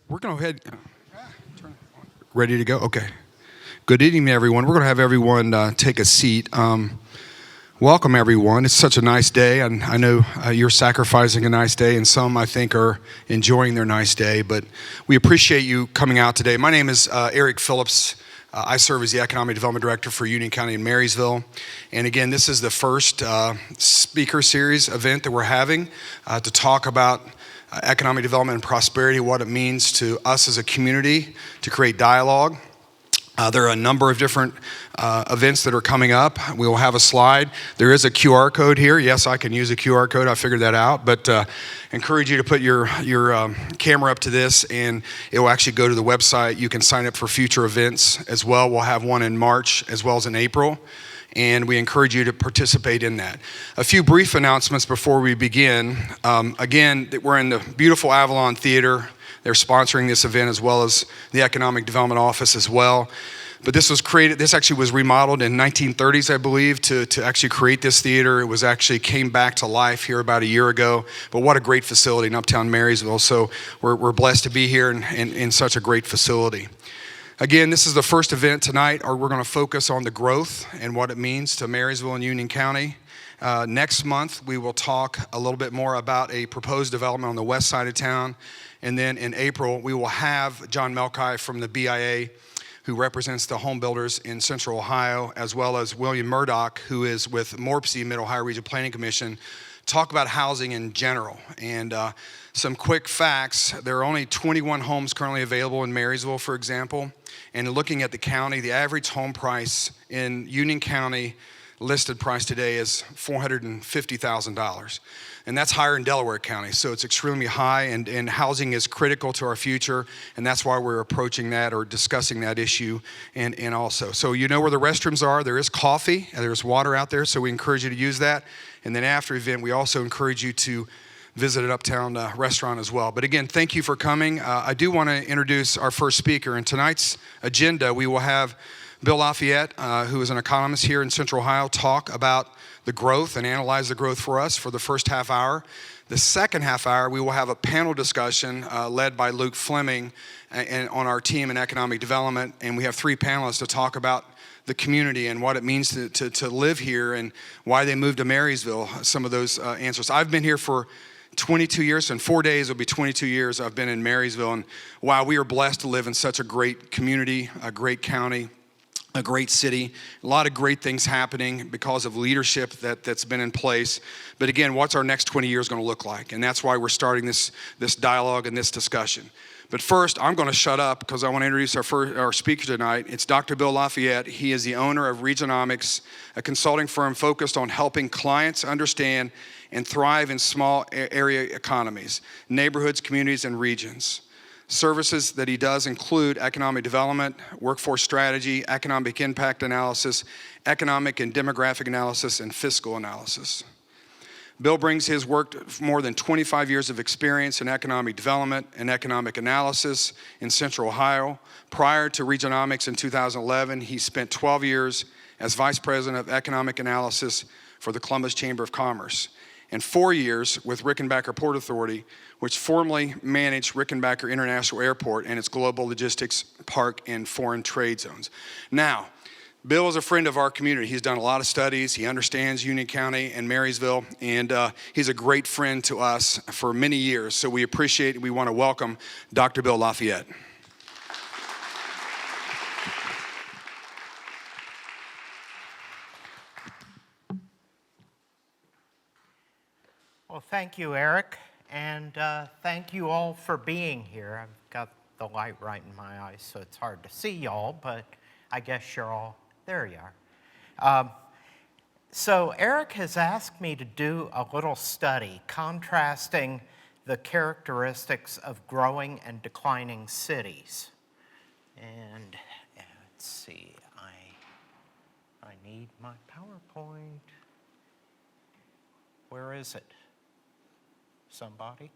We're going to go ahead. Ready to go? Okay. Good evening, everyone. We're going to have everyone take a seat. Welcome, everyone. It's such a nice day, and I know you're sacrificing a nice day, and some, I think, are enjoying their nice day, but we appreciate you coming out today. My name is Eric Phillips. I serve as the Economic Development Director for Union County and Marysville. And again, this is the first speaker series event that we're having to talk about economic development and prosperity, what it means to us as a community to create dialogue. There are a number of different events that are coming up. We will have a slide. There is a QR code here. Yes, I can use a QR code. I figured that out. But encourage you to put your camera up to this, and it will actually go to the website. You can sign up for future events as well. We'll have one in March as well as in April, and we encourage you to participate in that. A few brief announcements before we begin. Again, we're in the beautiful Avalon Theater. They're sponsoring this event as well as the Economic Development Office as well. But this actually was remodeled in 1930s, I believe, to actually create this theater. It was actually came back to life here about a year ago. But what a great facility in Uptown Marysville. So we're blessed to be here in such a great facility. Again, this is the first event tonight, or we're going to focus on the growth and what it means to Marysville and Union County. Next month, we will talk a little bit more about a proposed development on the west side of town. And then in April, we will have John Melkai from the BIA, who represents the home builders in Central Ohio, as well as William Murdoch, who is with MORPC, Mid-Ohio Regional Planning Commission, talk about housing in general. And some quick facts: there are only 21 homes currently available in Marysville, for example. And looking at the county, the average home price in Union County listed price today is $450,000. And that's higher in Delaware County, so it's extremely high, and housing is critical to our future, and that's why we're approaching that or discussing that issue, and also. So you know where the restrooms are. There is coffee, and there's water out there, so we encourage you to use that. And then after the event, we also encourage you to visit an Uptown restaurant as well. But again, thank you for coming. I do want to introduce our first speaker. In tonight's agenda, we will have Bill Lafayette, who is an economist here in Central Ohio, talk about the growth and analyze the growth for us for the first half hour. The second half hour, we will have a panel discussion led by Luke Fleming and on our team in economic development. And we have three panelists to talk about the community and what it means to live here and why they moved to Marysville, some of those answers. I've been here for 22 years. In 4 days, it'll be 22 years I've been in Marysville. And wow, we are blessed to live in such a great community, a great county, a great city, a lot of great things happening because of leadership that's been in place. But again, what's our next 20 years going to look like? And that's why we're starting this dialogue and this discussion. But first, I'm going to shut up because I want to introduce our speaker tonight. It's Dr. Bill Lafayette. He is the owner of Regionomics, a consulting firm focused on helping clients understand and thrive in small area economies, neighborhoods, communities, and regions. Services that he does include economic development, workforce strategy, economic impact analysis, economic and demographic analysis, and fiscal analysis. Bill brings his work to more than 25 years of experience in economic development and economic analysis in Central Ohio. Prior to Regionomics in 2011, he spent 12 years as Vice President of Economic Analysis for the Columbus Chamber of Commerce, and 4 years with Rickenbacker Port Authority, which formerly managed Rickenbacker International Airport and its global logistics park and foreign trade zones. Now, Bill is a friend of our community. He's done a lot of studies. He understands Union County and Marysville, and he's a great friend to us for many years. So we appreciate it. We want to welcome Dr. Bill Lafayette. Well, thank you, Eric, and thank you all for being here. I've got the light right in my eyes, so it's hard to see y'all, but I guess you're all, there you are. So Eric has asked me to do a little study contrasting the characteristics of growing and declining cities. And let's see, I need my PowerPoint. Where is it? Somebody?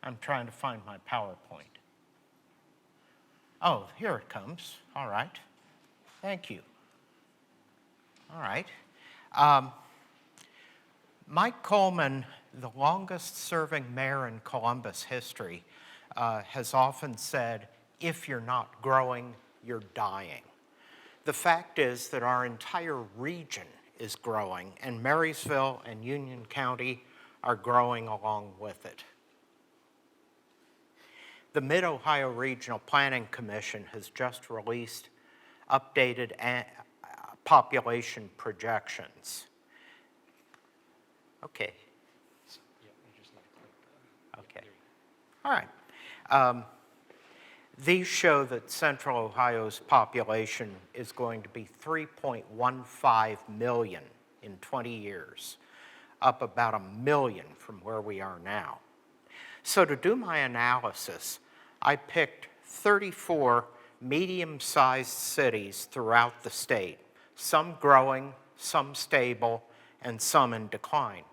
I'm trying to find my PowerPoint. Oh, here it comes. All right. Thank you. All right. Mike Coleman, the longest serving mayor in Columbus history, has often said, if you're not growing, you're dying. The fact is that our entire region is growing, and Marysville and Union County are growing along with it. The Mid-Ohio Regional Planning Commission has just released updated population projections. Okay. Okay. All right. These show that Central Ohio's population is going to be 3.15 million in 20 years, up about 1 million from where we are now. So to do my analysis, I picked 34 medium-sized cities throughout the state, some growing, some stable, and some in decline.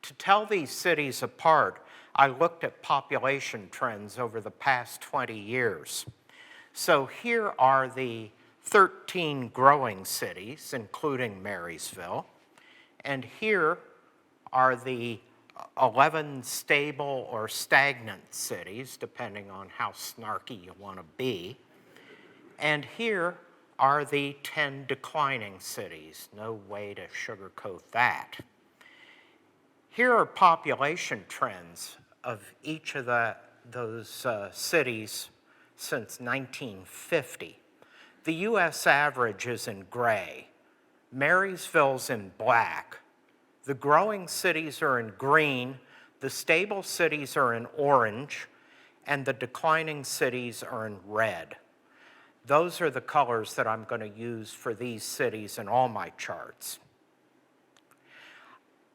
To tell these cities apart, I looked at population trends over the past 20 years. So here are the 13 growing cities, including Marysville, and here are the 11 stable or stagnant cities, depending on how snarky you want to be. And here are the 10 declining cities. No way to sugarcoat that. Here are population trends of each of those cities since 1950. The US average is in gray. Marysville's in black. The growing cities are in green, the stable cities are in orange, and the declining cities are in red. Those are the colors that I'm going to use for these cities in all my charts.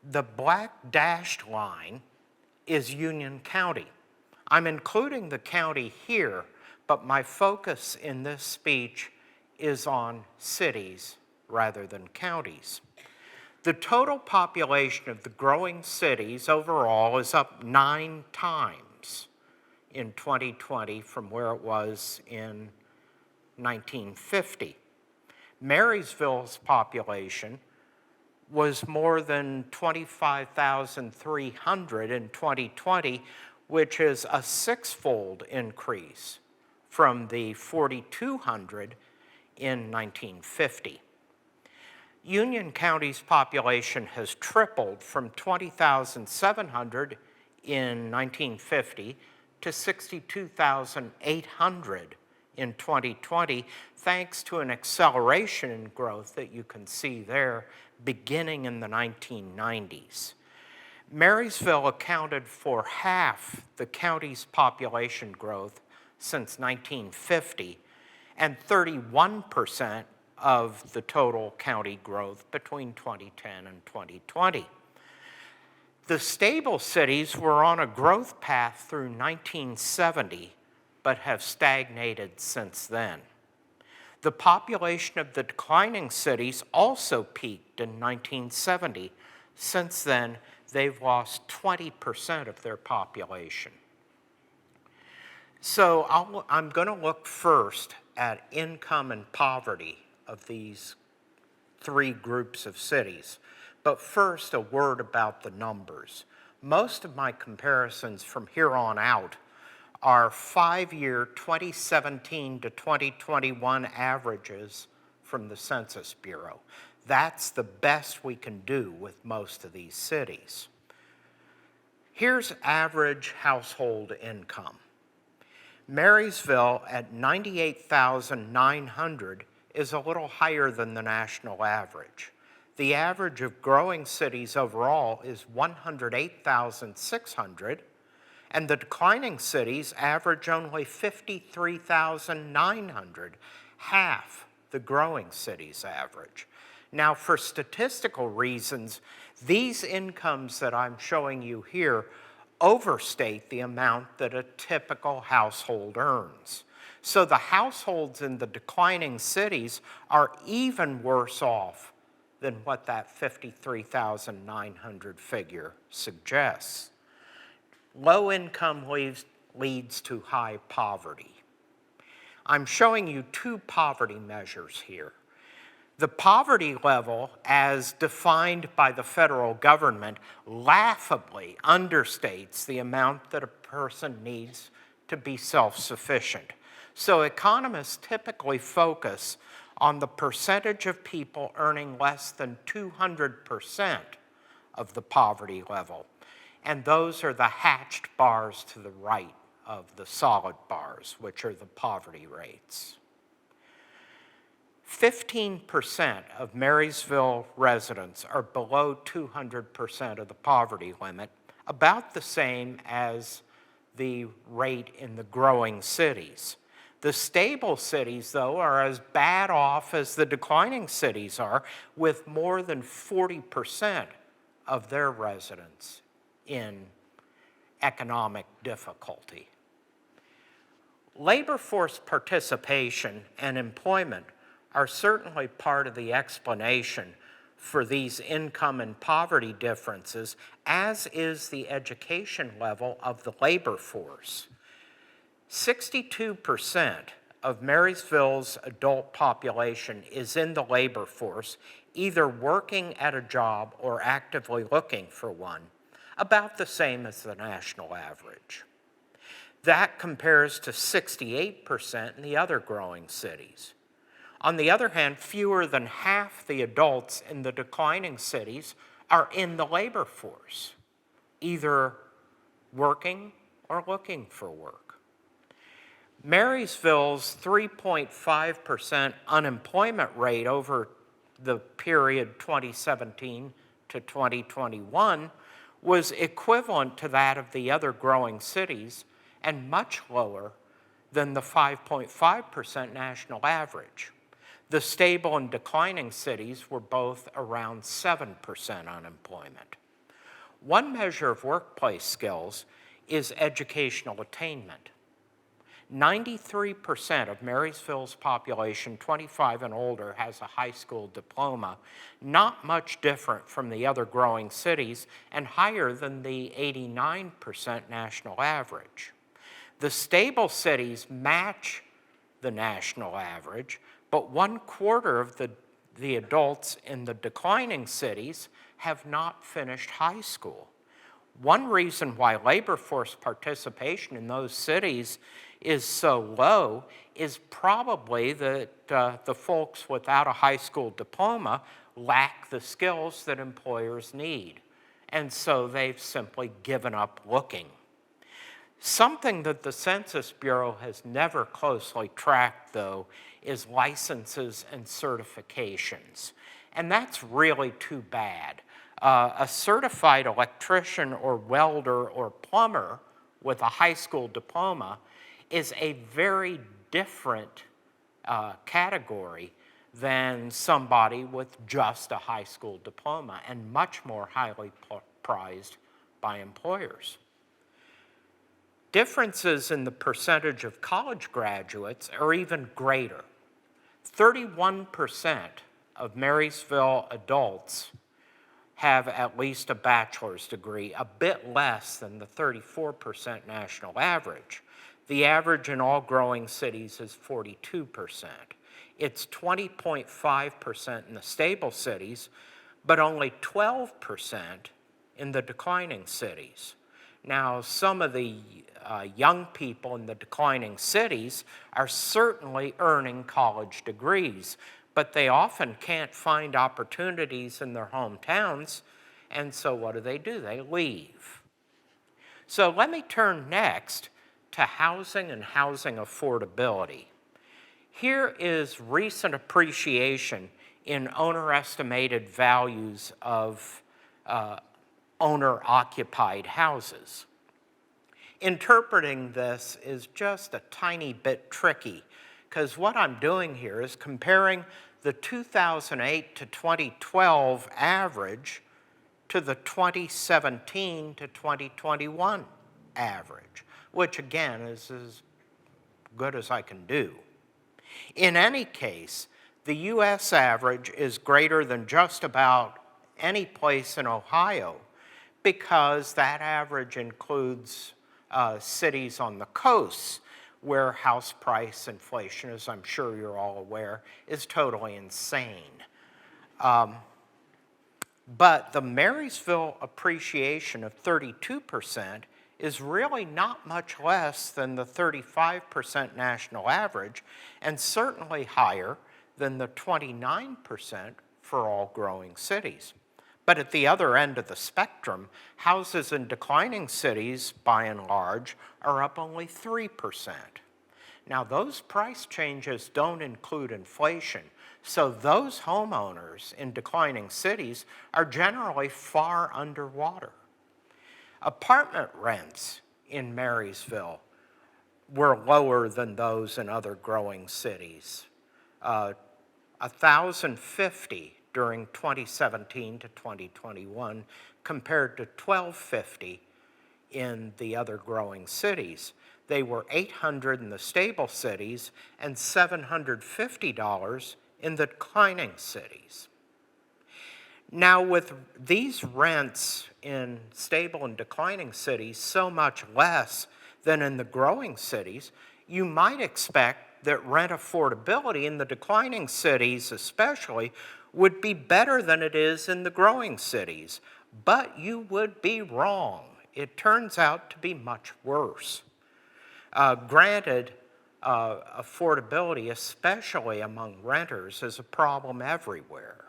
The black dashed line is Union County. I'm including the county here, but my focus in this speech is on cities rather than counties. The total population of the growing cities overall is up 9 times in 2020 from where it was in 1950. Marysville's population was more than 25,300 in 2020, which is a 6-fold increase from the 4,200 in 1950. Union County's population has tripled from 20,700 in 1950 to 62,800 in 2020, thanks to an acceleration in growth that you can see there beginning in the 1990s. Marysville accounted for half the county's population growth since 1950 and 31% of the total county growth between 2010 and 2020. The stable cities were on a growth path through 1970, but have stagnated since then. The population of the declining cities also peaked in 1970. Since then, they've lost 20% of their population. So I'm going to look first at income and poverty of these 3 groups of cities. But first, a word about the numbers. Most of my comparisons from here on out are 5-year 2017 to 2021 averages from the Census Bureau. That's the best we can do with most of these cities. Here's average household income. Marysville at $98,900 is a little higher than the national average. The average of growing cities overall is $108,600, and the declining cities average only $53,900, half the growing cities average. Now, for statistical reasons, these incomes that I'm showing you here overstate the amount that a typical household earns. So the households in the declining cities are even worse off than what that $53,900 figure suggests. Low income leads to high poverty. I'm showing you 2 poverty measures here. The poverty level, as defined by the federal government, laughably understates the amount that a person needs to be self-sufficient. So economists typically focus on the percentage of people earning less than 200% of the poverty level. And those are the hatched bars to the right of the solid bars, which are the poverty rates. 15% of Marysville residents are below 200% of the poverty limit, about the same as the rate in the growing cities. The stable cities, though, are as bad off as the declining cities are, with more than 40% of their residents in economic difficulty. Labor force participation and employment are certainly part of the explanation for these income and poverty differences, as is the education level of the labor force. 62% of Marysville's adult population is in the labor force, either working at a job or actively looking for one, about the same as the national average. That compares to 68% in the other growing cities. On the other hand, fewer than half the adults in the declining cities are in the labor force, either working or looking for work. Marysville's 3.5% unemployment rate over the period 2017 to 2021 was equivalent to that of the other growing cities and much lower than the 5.5% national average. The stable and declining cities were both around 7% unemployment. One measure of workplace skills is educational attainment. 93% of Marysville's population, 25 and older, has a high school diploma, not much different from the other growing cities and higher than the 89% national average. The stable cities match the national average, but 1/4 of the adults in the declining cities have not finished high school. One reason why labor force participation in those cities is so low is probably that the folks without a high school diploma lack the skills that employers need, and so they've simply given up looking. Something that the Census Bureau has never closely tracked, though, is licenses and certifications. And that's really too bad. A certified electrician or welder or plumber with a high school diploma is a very different category than somebody with just a high school diploma, and much more highly prized by employers. Differences in the percentage of college graduates are even greater. 31% of Marysville adults have at least a bachelor's degree, a bit less than the 34% national average. The average in all growing cities is 42%. It's 20.5% in the stable cities, but only 12% in the declining cities. Now, some of the young people in the declining cities are certainly earning college degrees, but they often can't find opportunities in their hometowns, and so what do? They leave. So let me turn next to housing and housing affordability. Here is recent appreciation in owner-estimated values of owner-occupied houses. Interpreting this is just a tiny bit tricky, because what I'm doing here is comparing the 2008 to 2012 average to the 2017 to 2021 average, which again is as good as I can do. In any case, the US average is greater than just about any place in Ohio, because that average includes cities on the coasts, where house price inflation, as I'm sure you're all aware, is totally insane. But the Marysville appreciation of 32% is really not much less than the 35% national average, and certainly higher than the 29% for all growing cities. But at the other end of the spectrum, houses in declining cities, by and large, are up only 3%. Now, those price changes don't include inflation, so those homeowners in declining cities are generally far underwater. Apartment rents in Marysville were lower than those in other growing cities. $1,050 during 2017 to 2021 compared to $1,250 in the other growing cities. They were $800 in the stable cities and $750 in the declining cities. Now, with these rents in stable and declining cities so much less than in the growing cities, you might expect that rent affordability in the declining cities especially would be better than it is in the growing cities. But you would be wrong. It turns out to be much worse. Granted, affordability, especially among renters, is a problem everywhere.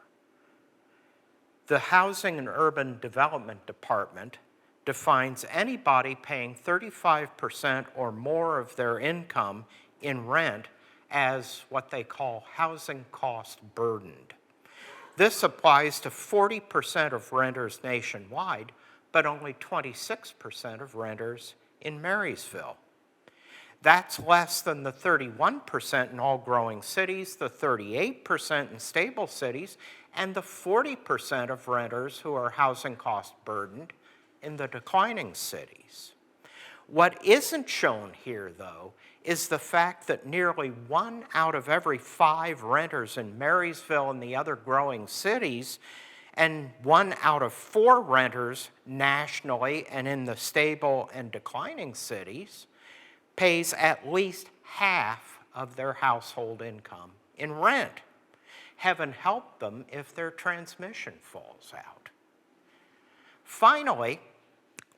The Housing and Urban Development Department defines anybody paying 35% or more of their income in rent as what they call housing cost burdened. This applies to 40% of renters nationwide, but only 26% of renters in Marysville. That's less than the 31% in all growing cities, the 38% in stable cities, and the 40% of renters who are housing cost burdened in the declining cities. What isn't shown here, though, is the fact that nearly 1 out of every 5 renters in Marysville and the other growing cities, and 1 out of 4 renters nationally and in the stable and declining cities, pays at least half of their household income in rent. Heaven help them if their transmission falls out. Finally,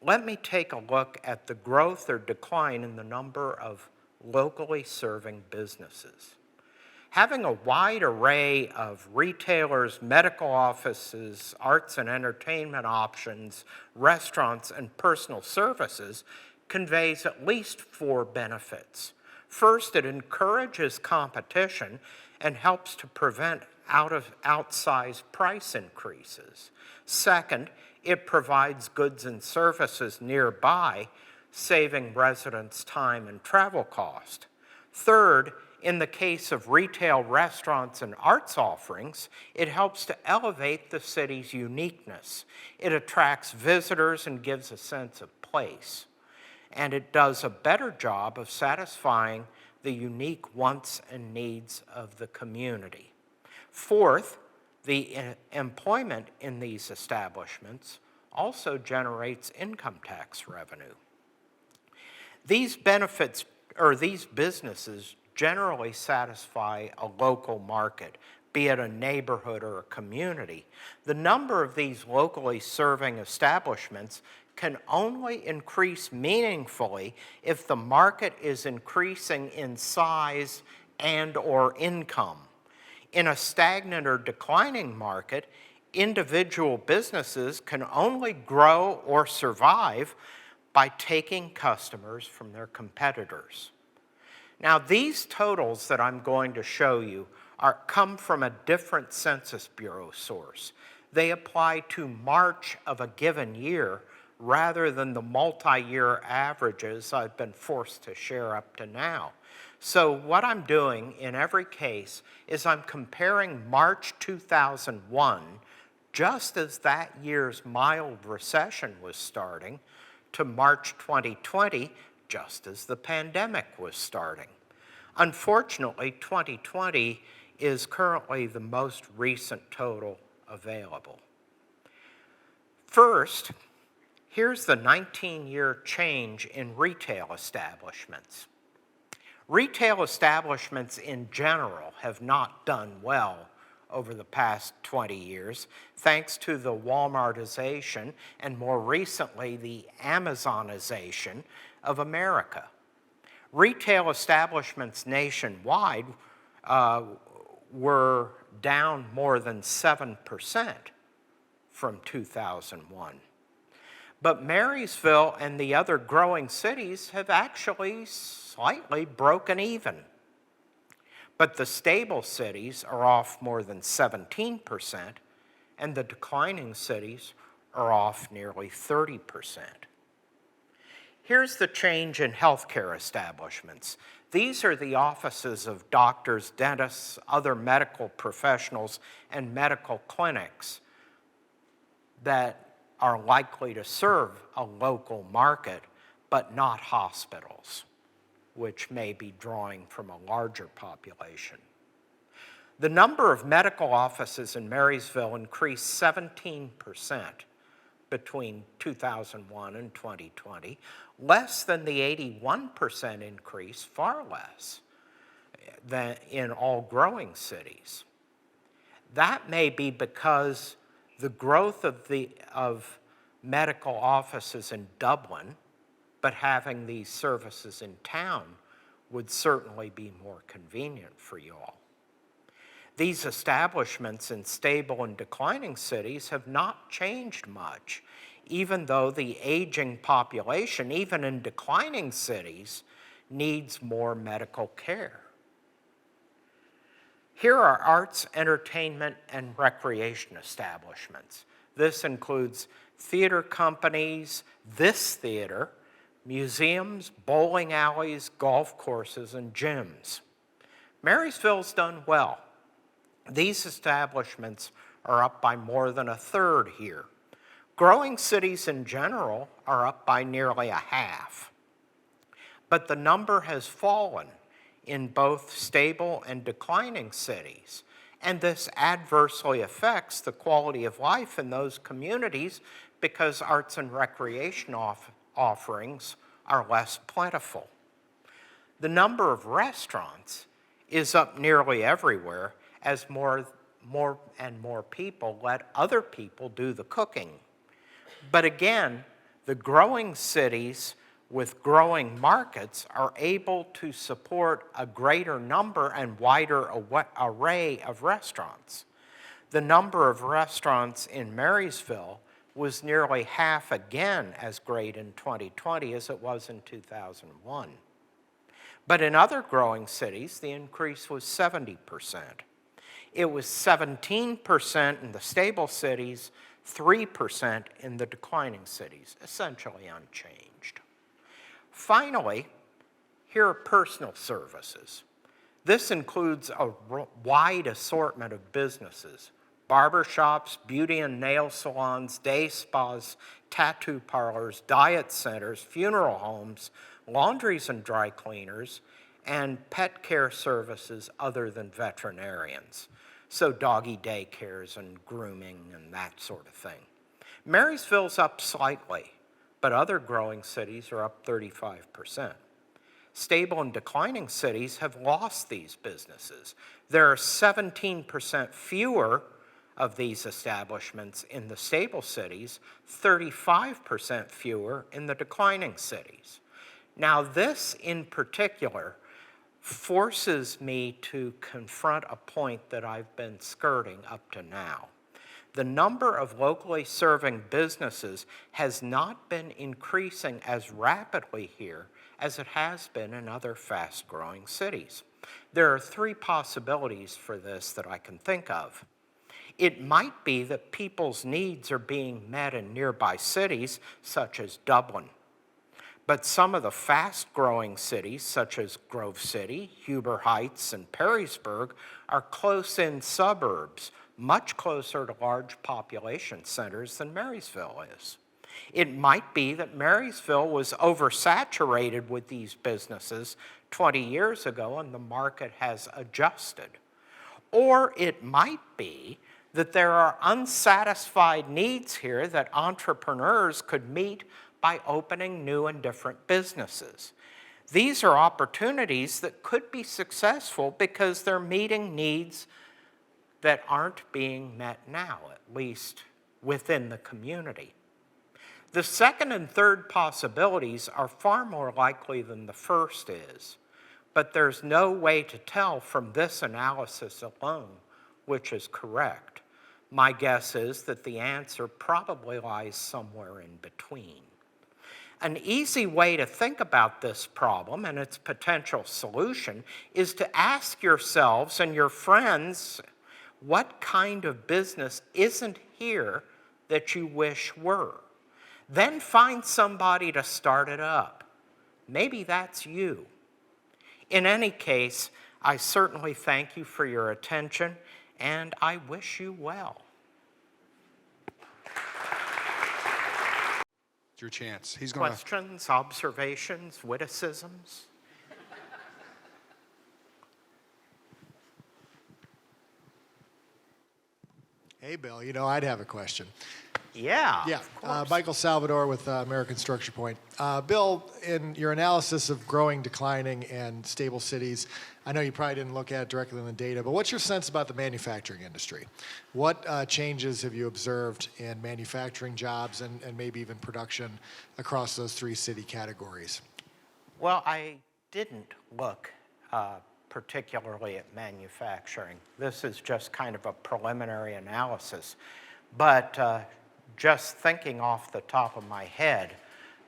let me take a look at the growth or decline in the number of locally serving businesses. Having a wide array of retailers, medical offices, arts and entertainment options, restaurants, and personal services conveys at least 4 benefits. First, it encourages competition and helps to prevent outsized price increases. Second, it provides goods and services nearby, saving residents time and travel cost. Third, in the case of retail, restaurants, and arts offerings, it helps to elevate the city's uniqueness. It attracts visitors and gives a sense of place. And it does a better job of satisfying the unique wants and needs of the community. Fourth, the employment in these establishments also generates income tax revenue. These benefits, or these businesses, generally satisfy a local market, be it a neighborhood or a community. The number of these locally serving establishments can only increase meaningfully if the market is increasing in size and or income. In a stagnant or declining market, individual businesses can only grow or survive by taking customers from their competitors. Now, these totals that I'm going to show you come from a different Census Bureau source. They apply to March of a given year rather than the multi-year averages I've been forced to share up to now. So what I'm doing in every case is I'm comparing March 2001, just as that year's mild recession was starting, to March 2020, just as the pandemic was starting. Unfortunately, 2020 is currently the most recent total available. First, here's the 19-year change in retail establishments. Retail establishments in general have not done well over the past 20 years, thanks to the Walmartization and more recently the Amazonization of America. Retail establishments nationwide were down more than 7% from 2001. But Marysville and the other growing cities have actually slightly broken even. But the stable cities are off more than 17%, and the declining cities are off nearly 30%. Here's the change in healthcare establishments. These are the offices of doctors, dentists, other medical professionals, and medical clinics that are likely to serve a local market, but not hospitals, which may be drawing from a larger population. The number of medical offices in Marysville increased 17% between 2001 and 2020, less than the 81% increase, far less, than in all growing cities. That may be because the growth of medical offices in Dublin, but having these services in town would certainly be more convenient for you all. These establishments in stable and declining cities have not changed much, even though the aging population, even in declining cities, needs more medical care. Here are arts, entertainment, and recreation establishments. This includes theater companies, this theater, museums, bowling alleys, golf courses, and gyms. Marysville's done well. These establishments are up by more than a third here. Growing cities in general are up by nearly a half. But the number has fallen in both stable and declining cities, and this adversely affects the quality of life in those communities because arts and recreation offerings are less plentiful. The number of restaurants is up nearly everywhere as more and more people let other people do the cooking. But again, the growing cities with growing markets are able to support a greater number and wider array of restaurants. The number of restaurants in Marysville was nearly half again as great in 2020 as it was in 2001. But in other growing cities, the increase was 70%. It was 17% in the stable cities, 3% in the declining cities, essentially unchanged. Finally, here are personal services. This includes a wide assortment of businesses: barbershops, beauty and nail salons, day spas, tattoo parlors, diet centers, funeral homes, laundries and dry cleaners, and pet care services other than veterinarians. So doggy daycares and grooming and that sort of thing. Marysville's up slightly, but other growing cities are up 35%. Stable and declining cities have lost these businesses. There are 17% fewer of these establishments in the stable cities, 35% fewer in the declining cities. Now, this in particular forces me to confront a point that I've been skirting up to now. The number of locally serving businesses has not been increasing as rapidly here as it has been in other fast-growing cities. There are three possibilities for this that I can think of. It might be that people's needs are being met in nearby cities, such as Dublin. But some of the fast-growing cities, such as Grove City, Huber Heights, and Perrysburg, are close-in suburbs, much closer to large population centers than Marysville is. It might be that Marysville was oversaturated with these businesses 20 years ago and the market has adjusted. Or it might be that there are unsatisfied needs here that entrepreneurs could meet by opening new and different businesses. These are opportunities that could be successful because they're meeting needs that aren't being met now, at least within the community. The second and third possibilities are far more likely than the first is, but there's no way to tell from this analysis alone which is correct. My guess is that the answer probably lies somewhere in between. An easy way to think about this problem and its potential solution is to ask yourselves and your friends, what kind of business isn't here that you wish were? Then find somebody to start it up. Maybe that's you. In any case, I certainly thank you for your attention, and I wish you well. It's your chance. He's going to... Questions, observations, witticisms? Hey, Bill, I'd have a question. Yeah, Yeah, of course. Michael Salvador with American Structure Point. Bill, in your analysis of growing, declining, and stable cities, I know you probably didn't look at it directly in the data, but what's your sense about the manufacturing industry? What changes have you observed in manufacturing jobs and maybe even production across those three city categories? Well, I didn't look particularly at manufacturing. This is just kind of a preliminary analysis. But just thinking off the top of my head,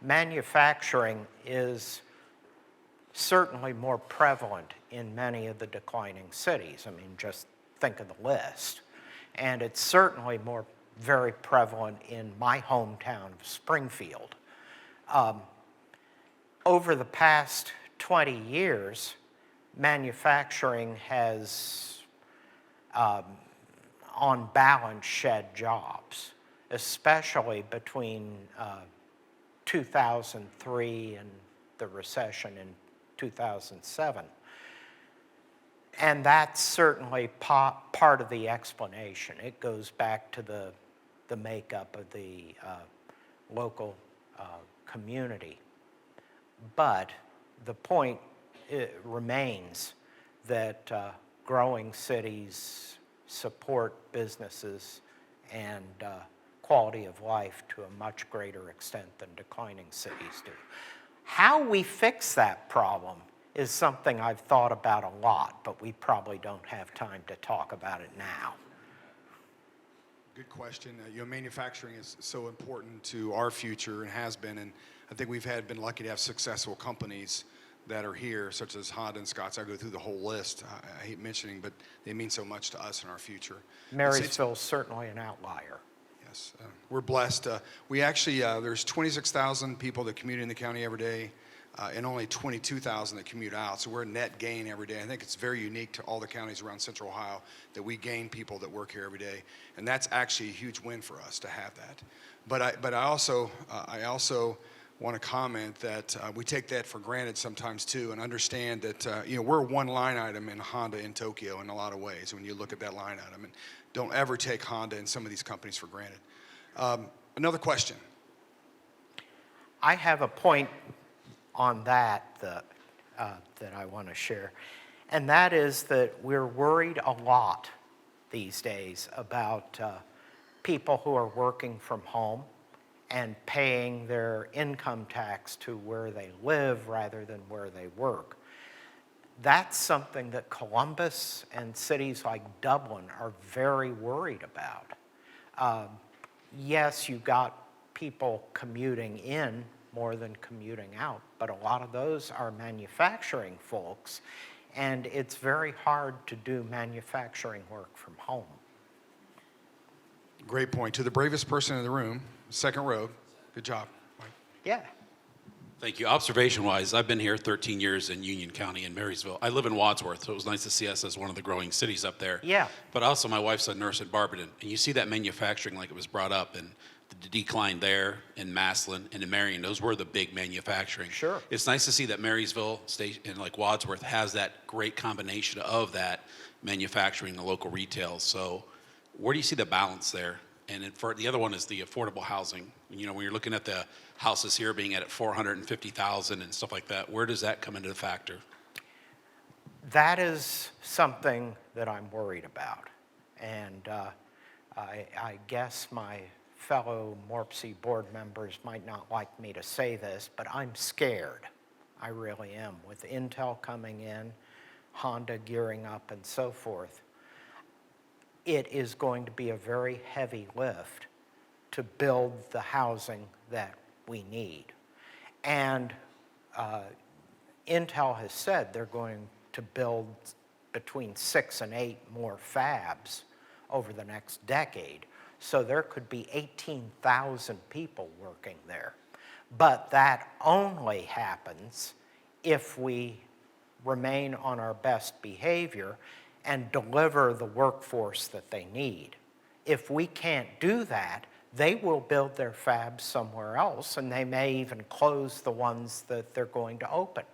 manufacturing is certainly more prevalent in many of the declining cities. I mean, just think of the list. And it's certainly very prevalent in my hometown of Springfield. Over the past 20 years, manufacturing has, on balance, shed jobs, especially between 2003 and the recession in 2007. And that's certainly part of the explanation. It goes back to the makeup of the local community. But the point remains that growing cities support businesses and quality of life to a much greater extent than declining cities do. How we fix that problem is something I've thought about a lot, but we probably don't have time to talk about it now. Good question. Manufacturing is so important to our future and has been, and I think we've been lucky to have successful companies that are here, such as Honda and Scott's. I go through the whole list. I hate mentioning, but they mean so much to us in our future. Marysville's certainly an outlier. Yes, we're blessed. We actually, there's 26,000 people that commute in the county every day, and only 22,000 that commute out. So we're a net gain every day. I think it's very unique to all the counties around Central Ohio that we gain people that work here every day, and that's actually a huge win for us to have that. But I also want to comment that we take that for granted sometimes too, and understand that we're one line item in Honda in Tokyo in a lot of ways when you look at that line item, and don't ever take Honda and some of these companies for granted. Another question. I have a point on that I want to share, and that is that we're worried a lot these days about people who are working from home and paying their income tax to where they live rather than where they work. That's something that Columbus and cities like Dublin are very worried about. Yes, you've got people commuting in more than commuting out, but a lot of those are manufacturing folks, and it's very hard to do manufacturing work from home. Great point. To the bravest person in the room, second row. Good job, Mike. Yeah. Thank you. Observation-wise, I've been here 13 years in Union County and Marysville. I live in Wadsworth, so it was nice to see us as one of the growing cities up there. Yeah. But also, my wife's a nurse at Barberton, and you see that manufacturing like it was brought up, and the decline there in Massillon and in Marion, those were the big manufacturing. Sure. It's nice to see that Marysville and like Wadsworth has that great combination of that manufacturing and local retail. So where do you see the balance there? And then for the other one is the affordable housing. You know, when you're looking at the houses here being at 450,000 and stuff like that, where does that come into the factor? That is something that I'm worried about. And I guess my fellow MORPC board members might not like me to say this, but I'm scared. I really am. With Intel coming in, Honda gearing up, and so forth, it is going to be a very heavy lift to build the housing that we need. And Intel has said they're going to build between 6 and 8 more fabs over the next decade. So there could be 18,000 people working there. But that only happens if we remain on our best behavior and deliver the workforce that they need. If we can't do that, they will build their fabs somewhere else, and they may even close the ones that they're going to open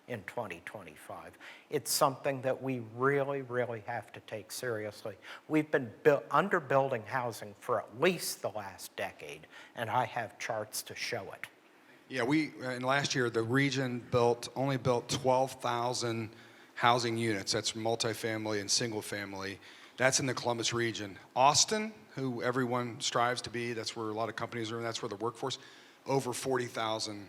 in 2025. It's something that we really, really have to take seriously. We've been underbuilding housing for at least the last decade, and I have charts to show it. Yeah, in last year, the region only built 12,000 housing units. That's multifamily and single family. That's in the Columbus region. Austin, who everyone strives to be, that's where a lot of companies are, and that's where the workforce, over 40,000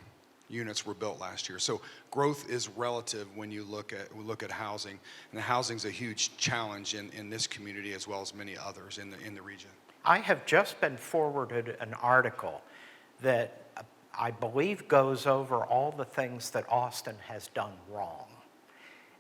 units were built last year. So growth is relative when you look at housing, and the housing's a huge challenge in this community as well as many others in the region. I have just been forwarded an article that I believe goes over all the things that Austin has done wrong.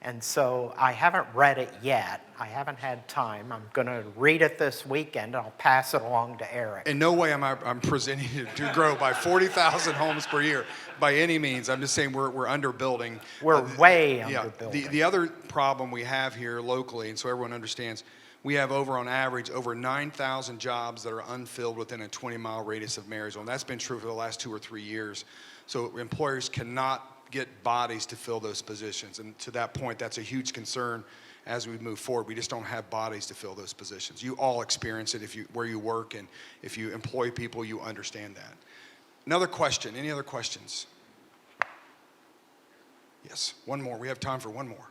And so I haven't read it yet. I haven't had time. I'm going to read it this weekend. I'll pass it along to Eric. In no way am I'm presenting it to grow by 40,000 homes per year by any means. I'm just saying we're underbuilding. We're way yeah, underbuilding. The other problem we have here locally, and so everyone understands, we have on average, over 9,000 jobs that are unfilled within a 20-mile radius of Marysville. And that's been true for the last 2 or 3 years. So employers cannot get bodies to fill those positions. And to that point, that's a huge concern as we move forward. We just don't have bodies to fill those positions. You all experience it where you work, and if you employ people, you understand that. Another question. Any other questions? Yes, one more. We have time for one more.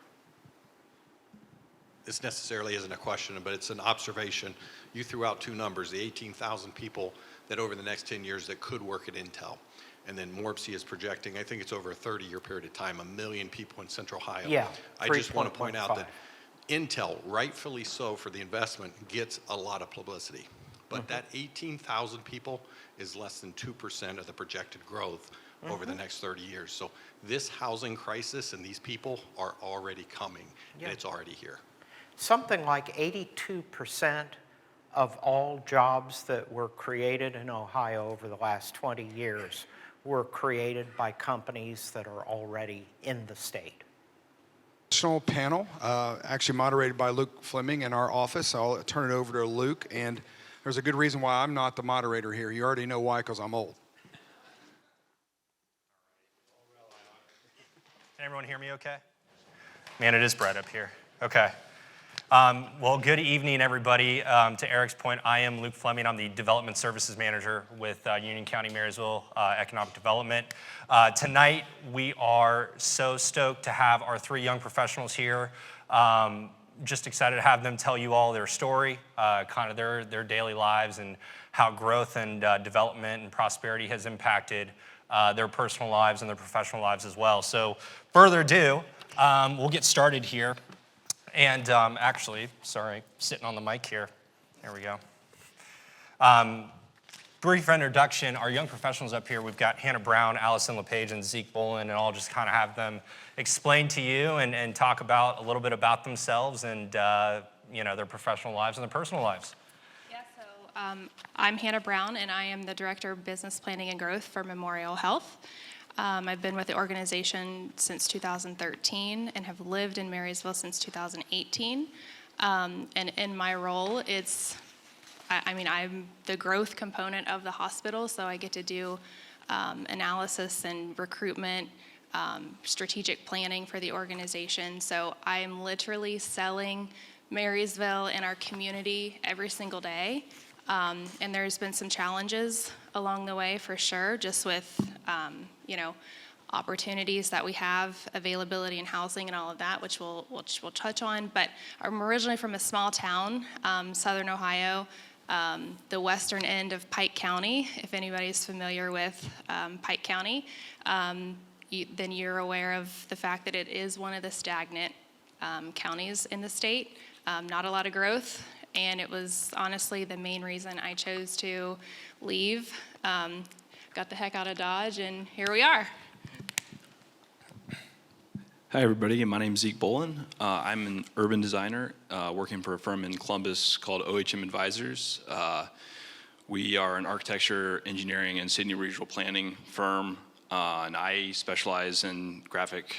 This necessarily isn't a question, but it's an observation. You threw out 2 numbers, the 18,000 people that over the next 10 years that could work at Intel. And then MORPC is projecting, I think it's over a 30-year period of time, 1 million people in Central Ohio. Yeah, I just want to point out 3.15. that Intel, rightfully so for the investment, gets a lot of publicity. But that 18,000 people is less than 2% of the projected growth over the next 30 years. So this housing crisis and these people are already coming, and it's already here. Something like 82% of all jobs that were created in Ohio over the last 20 years were created by companies that are already in the state. National panel, actually moderated by Luke Fleming in our office. I'll turn it over to Luke, and there's a good reason why I'm not the moderator here. You already know why, because I'm old. Can everyone hear me okay? Man, it is bright up here. Okay. Well, good evening, everybody. To Eric's point, I am Luke Fleming. I'm the Development Services Manager with Union County, Marysville Economic Development. Tonight, we are so stoked to have our 3 young professionals here. Just excited to have them tell you all their story, kind of their daily lives, and how growth and development and prosperity has impacted their personal lives and their professional lives as well. So, further ado, we'll get started here. And actually, sorry, sitting on the mic here. There we go. Brief introduction, our young professionals up here, we've got Hannah Brown, Allison LePage, and Zeke Bolin, and I'll just kind of have them explain to you and talk about a little bit about themselves and their professional lives and their personal lives. Yeah, so I'm Hannah Brown, and I am the Director of Business Planning and Growth for Memorial Health. I've been with the organization since 2013 and have lived in Marysville since 2018. And in my role, I'm the growth component of the hospital, so I get to do analysis and recruitment, strategic planning for the organization. So I am literally selling Marysville and our community every single day. And there's been some challenges along the way for sure, just with, opportunities that we have, availability in housing and all of that, which we'll touch on. But I'm originally from a small town, Southern Ohio, the western end of Pike County. If anybody's familiar with Pike County, then you're aware of the fact that it is one of the stagnant counties in the state. Not a lot of growth, and it was honestly the main reason I chose to leave. Got the heck out of Dodge, and here we are. Hi, everybody. My name's Zeke Bolin. I'm an urban designer working for a firm in Columbus called OHM Advisors. We are an architecture, engineering, and city regional planning firm, and I specialize in graphic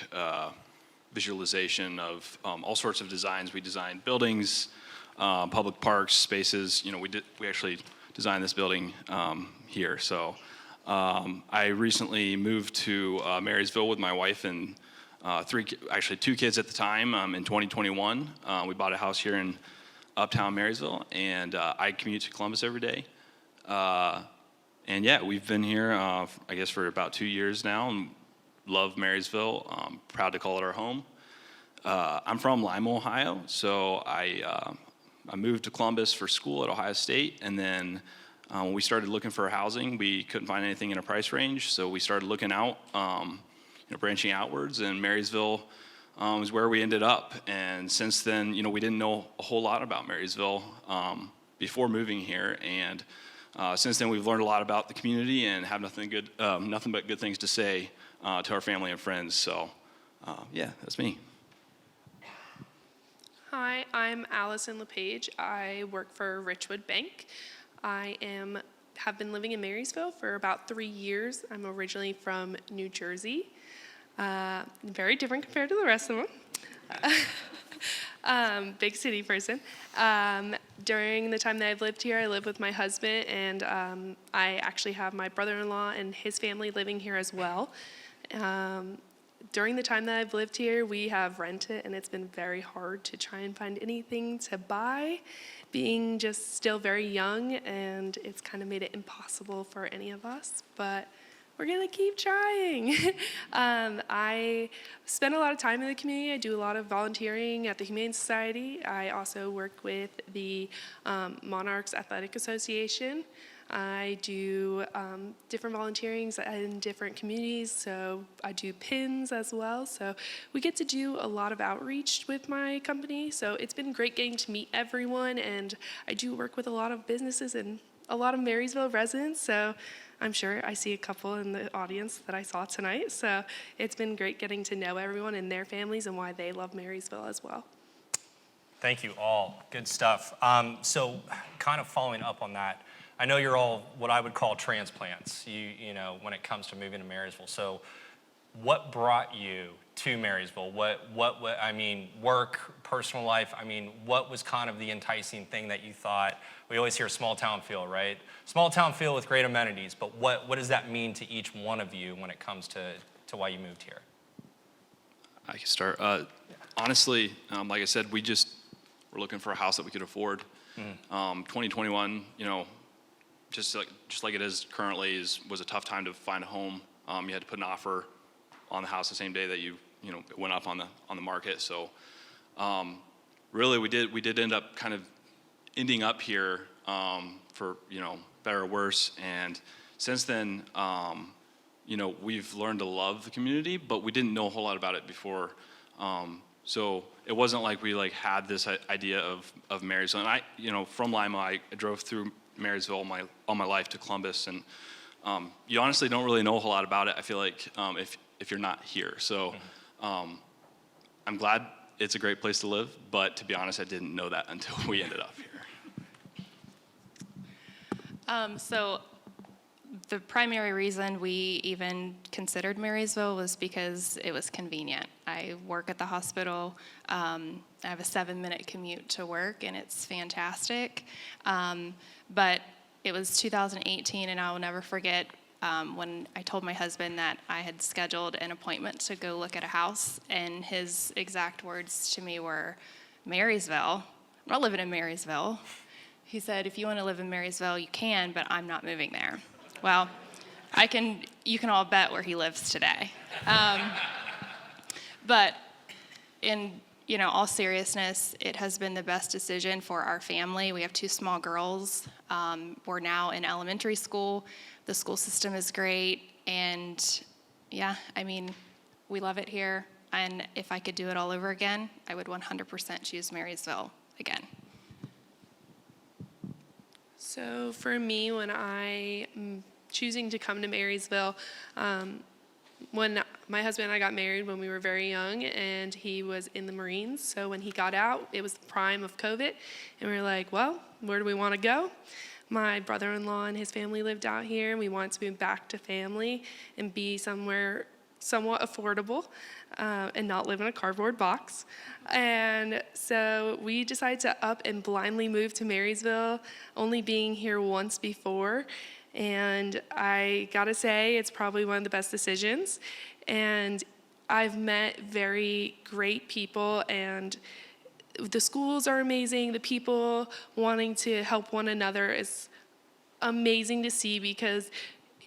visualization of all sorts of designs. We design buildings, public parks, spaces. We actually designed this building here. So I recently moved to Marysville with my wife and two kids at the time. In 2021, we bought a house here in uptown Marysville, and I commute to Columbus every day. And yeah, we've been here, I guess, for about 2 years now, and love Marysville. Proud to call it our home. I'm from Lima, Ohio, so I moved to Columbus for school at Ohio State, and then when we started looking for housing, we couldn't find anything in a price range, so we started looking out. Branching outwards, and Marysville is where we ended up. And since then, we didn't know a whole lot about Marysville before moving here. And since then, we've learned a lot about the community and have nothing but good things to say to our family and friends. So, yeah, that's me. Hi, I'm Allison LePage. I work for Richwood Bank. I have been living in Marysville for about 3 years. I'm originally from New Jersey. Very different compared to the rest of them. Big city person. During the time that I've lived here, I live with my husband, and I actually have my brother-in-law and his family living here as well. During the time that I've lived here, we have rented, and it's been very hard to try and find anything to buy, being just still very young, and it's kind of made it impossible for any of us, but we're gonna keep trying. I spend a lot of time in the community. I do a lot of volunteering at the Humane Society. I also work with the Monarchs Athletic Association. I do different volunteerings in different communities, so I do pins as well. So we get to do a lot of outreach with my company, so it's been great getting to meet everyone, and I do work with a lot of businesses and a lot of Marysville residents, so I'm sure I see a couple in the audience that I saw tonight, so it's been great getting to know everyone and their families and why they love Marysville as well. Thank you all. Good stuff. So kind of following up on that, I know you're all what I would call transplants, when it comes to moving to Marysville. So what brought you to Marysville? Work, personal life? What was kind of the enticing thing that you thought? We always hear small town feel, right? Small town feel with great amenities, but what does that mean to each one of you when it comes to why you moved here? I can start. Honestly, like I said, we just were looking for a house that we could afford. 2021, just like it is currently, was a tough time to find a home. You had to put an offer on the house the same day that it went up on the market. So really, we did end up kind of ending up here for better or worse. And since then, we've learned to love the community, but we didn't know a whole lot about it before. So it wasn't like we had this idea of Marysville. And I, from Lima, I drove through Marysville all my life to Columbus, and you honestly don't really know a whole lot about it, I feel like, if you're not here. So I'm glad it's a great place to live, but to be honest, I didn't know that until we ended up here. So the primary reason we even considered Marysville was because it was convenient. I work at the hospital. I have a 7-minute commute to work, and it's fantastic. But it was 2018, and I will never forget when I told my husband that I had scheduled an appointment to go look at a house, and his exact words to me were, "Marysville? I'm not living in Marysville." He said, if you want to live in Marysville, you can, but I'm not moving there. Well, you can all bet where he lives today. But in all seriousness, it has been the best decision for our family. We have 2 small girls. We're now in elementary school. The school system is great. And yeah, I mean, we love it here. And if I could do it all over again, I would 100% choose Marysville again. So for me, when I'm choosing to come to Marysville, when my husband and I got married when we were very young, and he was in the Marines. So when he got out, it was the prime of COVID. And we were like, well, where do we want to go? My brother-in-law and his family lived out here, and we wanted to move back to family and be somewhere somewhat affordable and not live in a cardboard box. And so we decided to up and blindly move to Marysville, only being here once before. And I gotta say, it's probably one of the best decisions. And I've met very great people, and the schools are amazing. The people wanting to help one another is amazing to see, because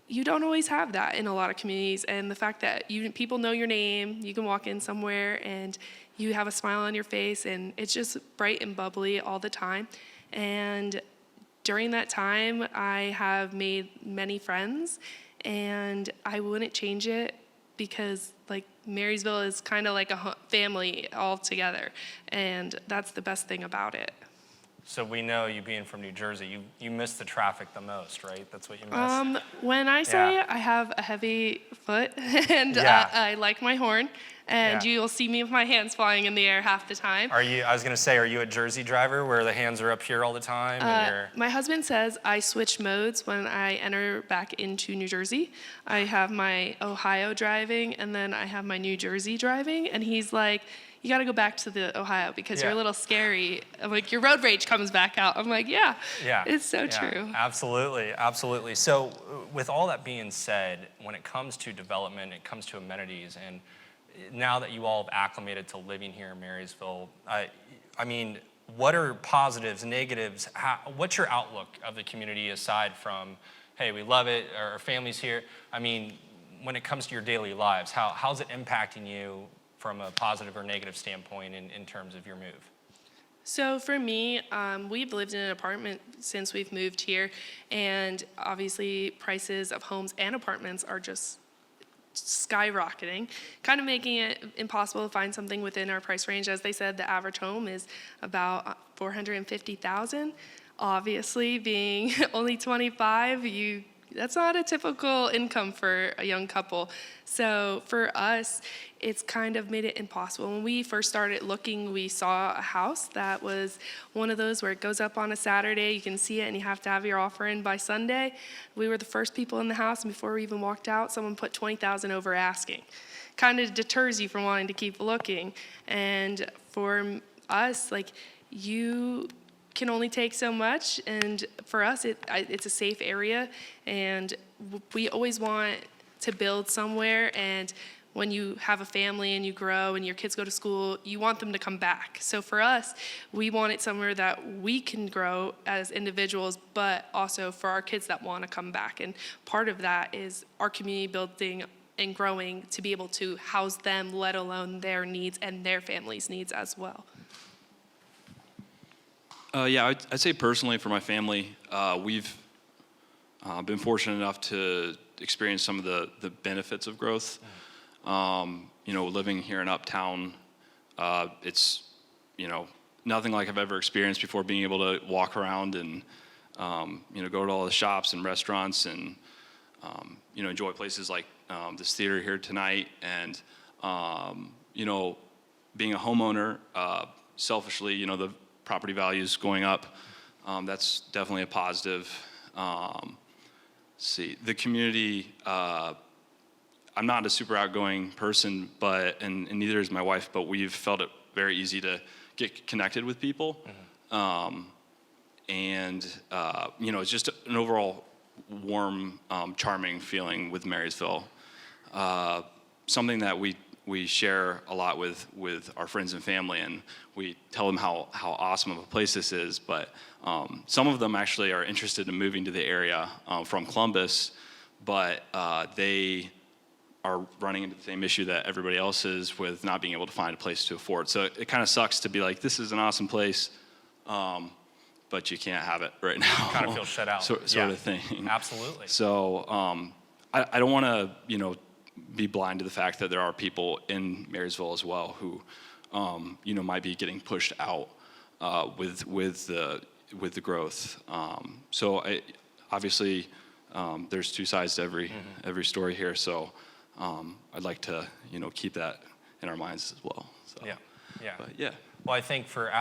you don't always have that in a lot of communities. And the fact that people know your name, you can walk in somewhere and you have a smile on your face, and it's just bright and bubbly all the time. And during that time, I have made many friends, and I wouldn't change it, because like Marysville is kind of like a family all together, and that's the best thing about it. So we know, you being from New Jersey, you miss the traffic the most, right? That's what you miss? When I say Yeah. I have a heavy foot and Yeah. I like my horn, and Yeah. you'll see me with my hands flying in the air half the time. I was going to say, are you a Jersey driver where the hands are up here all the time? And you're... My husband says I switch modes when I enter back into New Jersey. I have my Ohio driving, and then I have my New Jersey driving, and he's like, you got to go back to the Ohio because you're a little scary. I'm like, your road rage comes back out. I'm like, yeah, it's so true. Absolutely, absolutely. So with all that being said, when it comes to development, it comes to amenities, and now that you all have acclimated to living here in Marysville, I mean, what are positives, negatives? What's your outlook of the community aside from, hey, we love it, our family's here? I mean, when it comes to your daily lives, how's it impacting you from a positive or negative standpoint in terms of your move? So for me, we've lived in an apartment since we've moved here, and obviously prices of homes and apartments are just skyrocketing, kind of making it impossible to find something within our price range. As they said, the average home is about $450,000. Obviously, being only 25, that's not a typical income for a young couple. So for us, it's kind of made it impossible. When we first started looking, we saw a house that was one of those where it goes up on a Saturday, you can see it, and you have to have your offer in by Sunday. We were the first people in the house, and before we even walked out, someone put $20,000 over asking. Kind of deters you from wanting to keep looking. And for us, like, you can only take so much, and for us, it's a safe area, and we always want to build somewhere, and when you have a family and you grow and your kids go to school, you want them to come back. So for us, we want it somewhere that we can grow as individuals, but also for our kids that want to come back, and part of that is our community building and growing to be able to house them, let alone their needs and their families' needs as well. Yeah, I'd say personally for my family, we've been fortunate enough to experience some of the benefits of growth. Living here in Uptown, it's, nothing like I've ever experienced before, being able to walk around and, go to all the shops and restaurants and, enjoy places like this theater here tonight. And, being a homeowner, selfishly, the property values going up, that's definitely a positive. See, the community, I'm not a super outgoing person, and neither is my wife, but we've felt it very easy to get connected with people. It's just an overall warm, charming feeling with Marysville. Something that we we share a lot with our friends and family, and we tell them how awesome of a place this is. But some of them actually are interested in moving to the area from Columbus, but they are running into the same issue that everybody else is with not being able to find a place to afford. So it kind of sucks to be like, this is an awesome place, but you can't have it right now. Kind of feel shut out. Sort of thing. Absolutely. So I don't want to, be blind to the fact that there are people in Marysville as well who, might be getting pushed out with the growth. So obviously, there's two sides to every story here. So I'd like to, keep that in our minds as well. So, Yeah. But yeah. Well, I think for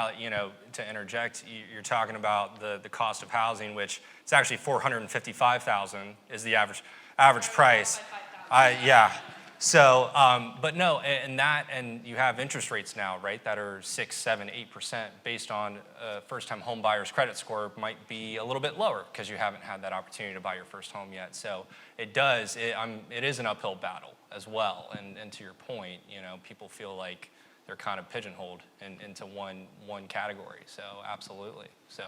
to interject, you're talking about the cost of housing, which is actually $455,000 is the average price. Yeah. So, but no, and you have interest rates now, right, that are 6, 7, 8% based on first-time home buyer's credit score might be a little bit lower because you haven't had that opportunity to buy your first home yet. So it is an uphill battle as well. And to your point, people feel like they're kind of pigeonholed into one category. So absolutely. So.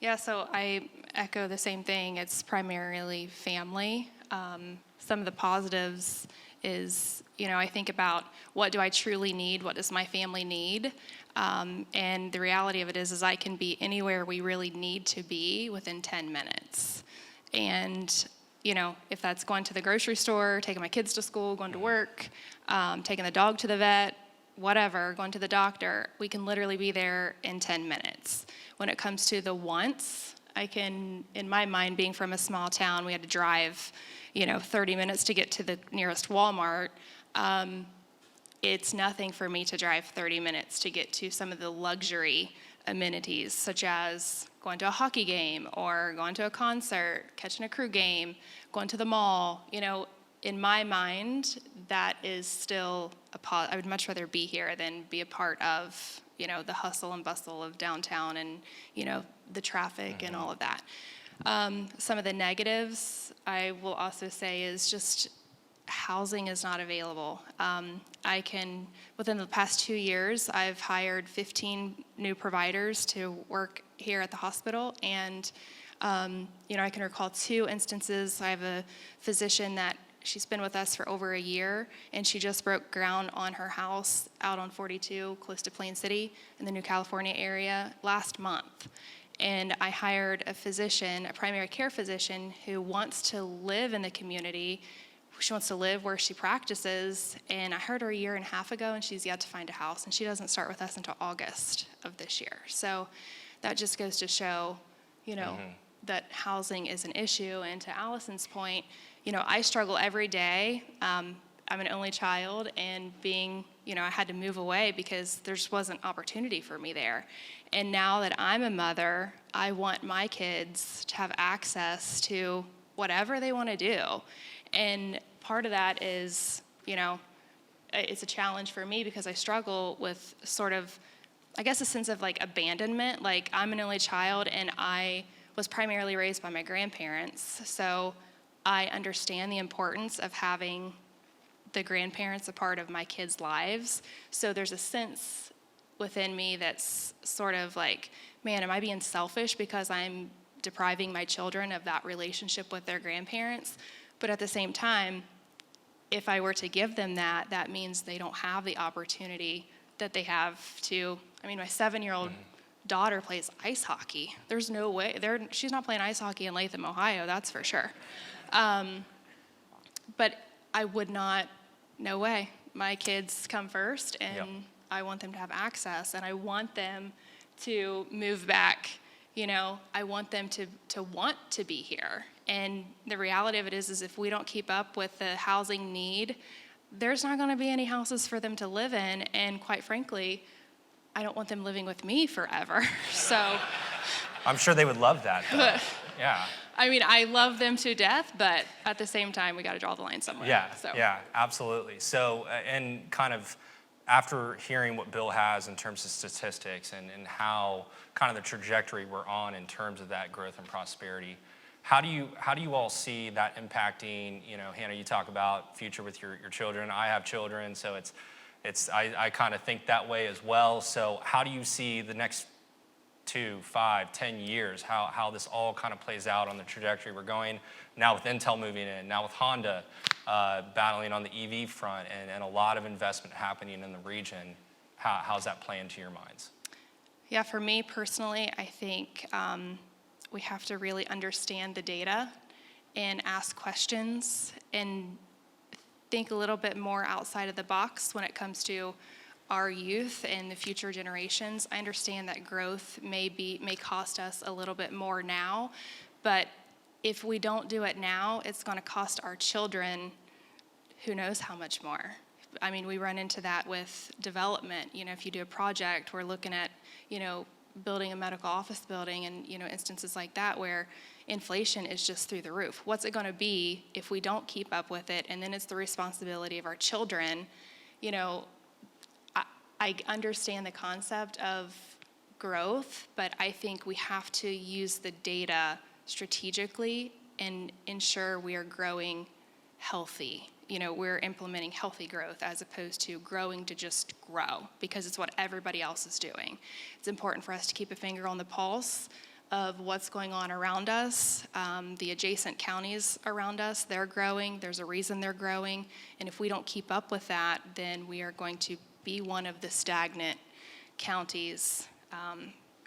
Yeah, so I echo the same thing. It's primarily family. Some of the positives is, I think about what do I truly need? What does my family need? And the reality of it is I can be anywhere we really need to be within 10 minutes. And, if that's going to the grocery store, taking my kids to school, going to work, taking the dog to the vet, whatever, going to the doctor, we can literally be there in 10 minutes. When it comes to the wants, I can, in my mind, being from a small town, we had to drive, 30 minutes to get to the nearest Walmart. It's nothing for me to drive 30 minutes to get to some of the luxury amenities, such as going to a hockey game or going to a concert, catching a crew game, going to the mall. In my mind, that is still I would much rather be here than be a part of, the hustle and bustle of downtown and, the traffic and all of that. Some of the negatives, I will also say, is just housing is not available. Within the past 2 years, I've hired 15 new providers to work here at the hospital, and, I can recall 2 instances. I have a physician that she's been with us for over a year, and she just broke ground on her house out on 42, close to Plain City, in the New California area, last month. And I hired a physician, a primary care physician, who wants to live in the community. She wants to live where she practices, and I heard her a year and a half ago, and she's yet to find a house, and she doesn't start with us until August of this year. So that just goes to show, that housing is an issue. And to Allison's point, I struggle every day. I'm an only child, and I had to move away because there just wasn't opportunity for me there. And now that I'm a mother, I want my kids to have access to whatever they want to do. And part of that is, it's a challenge for me because I struggle with sort of, I guess, a sense of abandonment. I'm an only child, and I was primarily raised by my grandparents. So I understand the importance of having the grandparents a part of my kids' lives. So there's a sense within me that's sort of man, am I being selfish because I'm depriving my children of that relationship with their grandparents? But at the same time, if I were to give them that, that means they don't have the opportunity that they have to. My 7-year-old daughter plays ice hockey. There's no way. She's not playing ice hockey in Latham, Ohio, that's for sure. But I would not, no way. My kids come first, and I want them to have access, and I want them to move back. I want them to want to be here. And the reality of it is if we don't keep up with the housing need, there's not going to be any houses for them to live in. And quite frankly, I don't want them living with me forever. So I'm sure they would love that, though. Yeah. I love them to death, but at the same time, we got to draw the line somewhere. Yeah, absolutely. So, and kind of after hearing what Bill has in terms of statistics and how kind of the trajectory we're on in terms of that growth and prosperity, How do you all see that impacting, Hannah, you talk about future with your children. I have children, so I kind of think that way as well. So how do you see the next 2, 5, 10 years, how this all kind of plays out on the trajectory we're going now with Intel moving in, now with Honda battling on the EV front, and a lot of investment happening in the region? How's that play into your minds? Yeah, for me personally, I think we have to really understand the data and ask questions and think a little bit more outside of the box when it comes to our youth and the future generations. I understand that growth may cost us a little bit more now, but if we don't do it now, it's going to cost our children who knows how much more. I mean, we run into that with development. If you do a project, we're looking at, building a medical office building and, instances like that where inflation is just through the roof. What's it going to be if we don't keep up with it? And then it's the responsibility of our children. I understand the concept of growth, but I think we have to use the data strategically and ensure we are growing healthy. We're implementing healthy growth as opposed to growing to just grow, because it's what everybody else is doing. It's important for us to keep a finger on the pulse of what's going on around us. The adjacent counties around us, they're growing. There's a reason they're growing. And if we don't keep up with that, then we are going to be one of the stagnant counties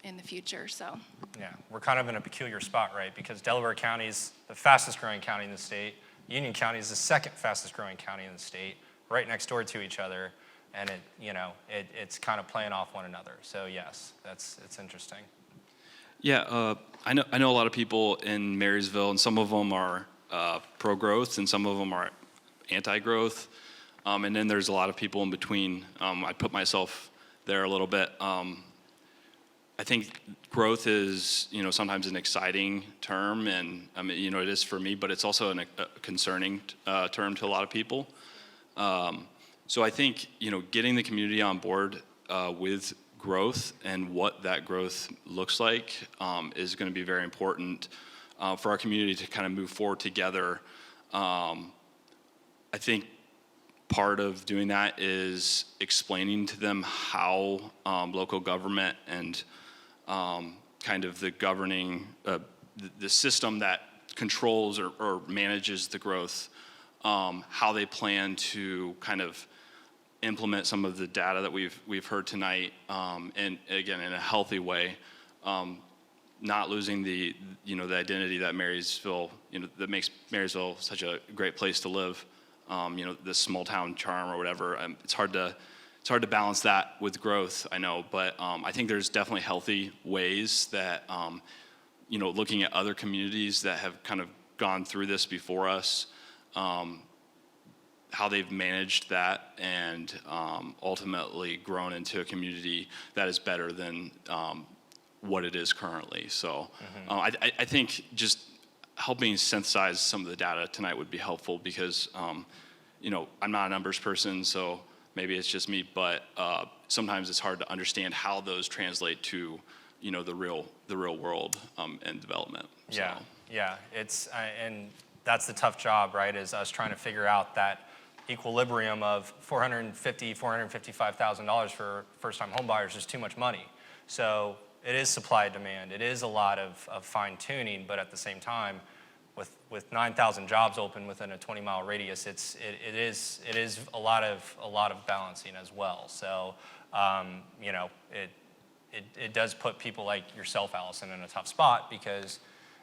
in the future. So Yeah, we're kind of in a peculiar spot, right? Because Delaware County is the fastest growing county in the state. Union County is the second fastest growing county in the state, right next door to each other, and it's kind of playing off one another. So yes, it's interesting. Yeah, I know a lot of people in Marysville, and some of them are pro-growth, and some of them are anti-growth, and then there's a lot of people in between. I put myself there a little bit. I think growth is, sometimes an exciting term, and it is for me, but it's also a concerning term to a lot of people. So I think, getting the community on board with growth and what that growth looks like is going to be very important for our community to kind of move forward together. I think part of doing that is explaining to them how local government and kind of the governing, the system that controls or manages the growth, how they plan to kind of implement some of the data that we've heard tonight, and again, in a healthy way, not losing the identity that Marysville, that makes Marysville such a great place to live, this small town charm or whatever. It's hard to balance that with growth, I know, but I think there's definitely healthy ways that, looking at other communities that have kind of gone through this before us, how they've managed that and ultimately grown into a community that is better than what it is currently. So I think just helping synthesize some of the data tonight would be helpful because, I'm not a numbers person, so maybe it's just me, but sometimes it's hard to understand how those translate to, the real world and development. So. Yeah. It's and that's the tough job, right? Is us trying to figure out that equilibrium of $455,000 for first-time home buyers is too much money. So it is supply demand. It is a lot of fine tuning, but at the same time, with 9,000 jobs open within a 20-mile radius, it is a lot of balancing as well. So it does put people like yourself, Allison, in a tough spot because,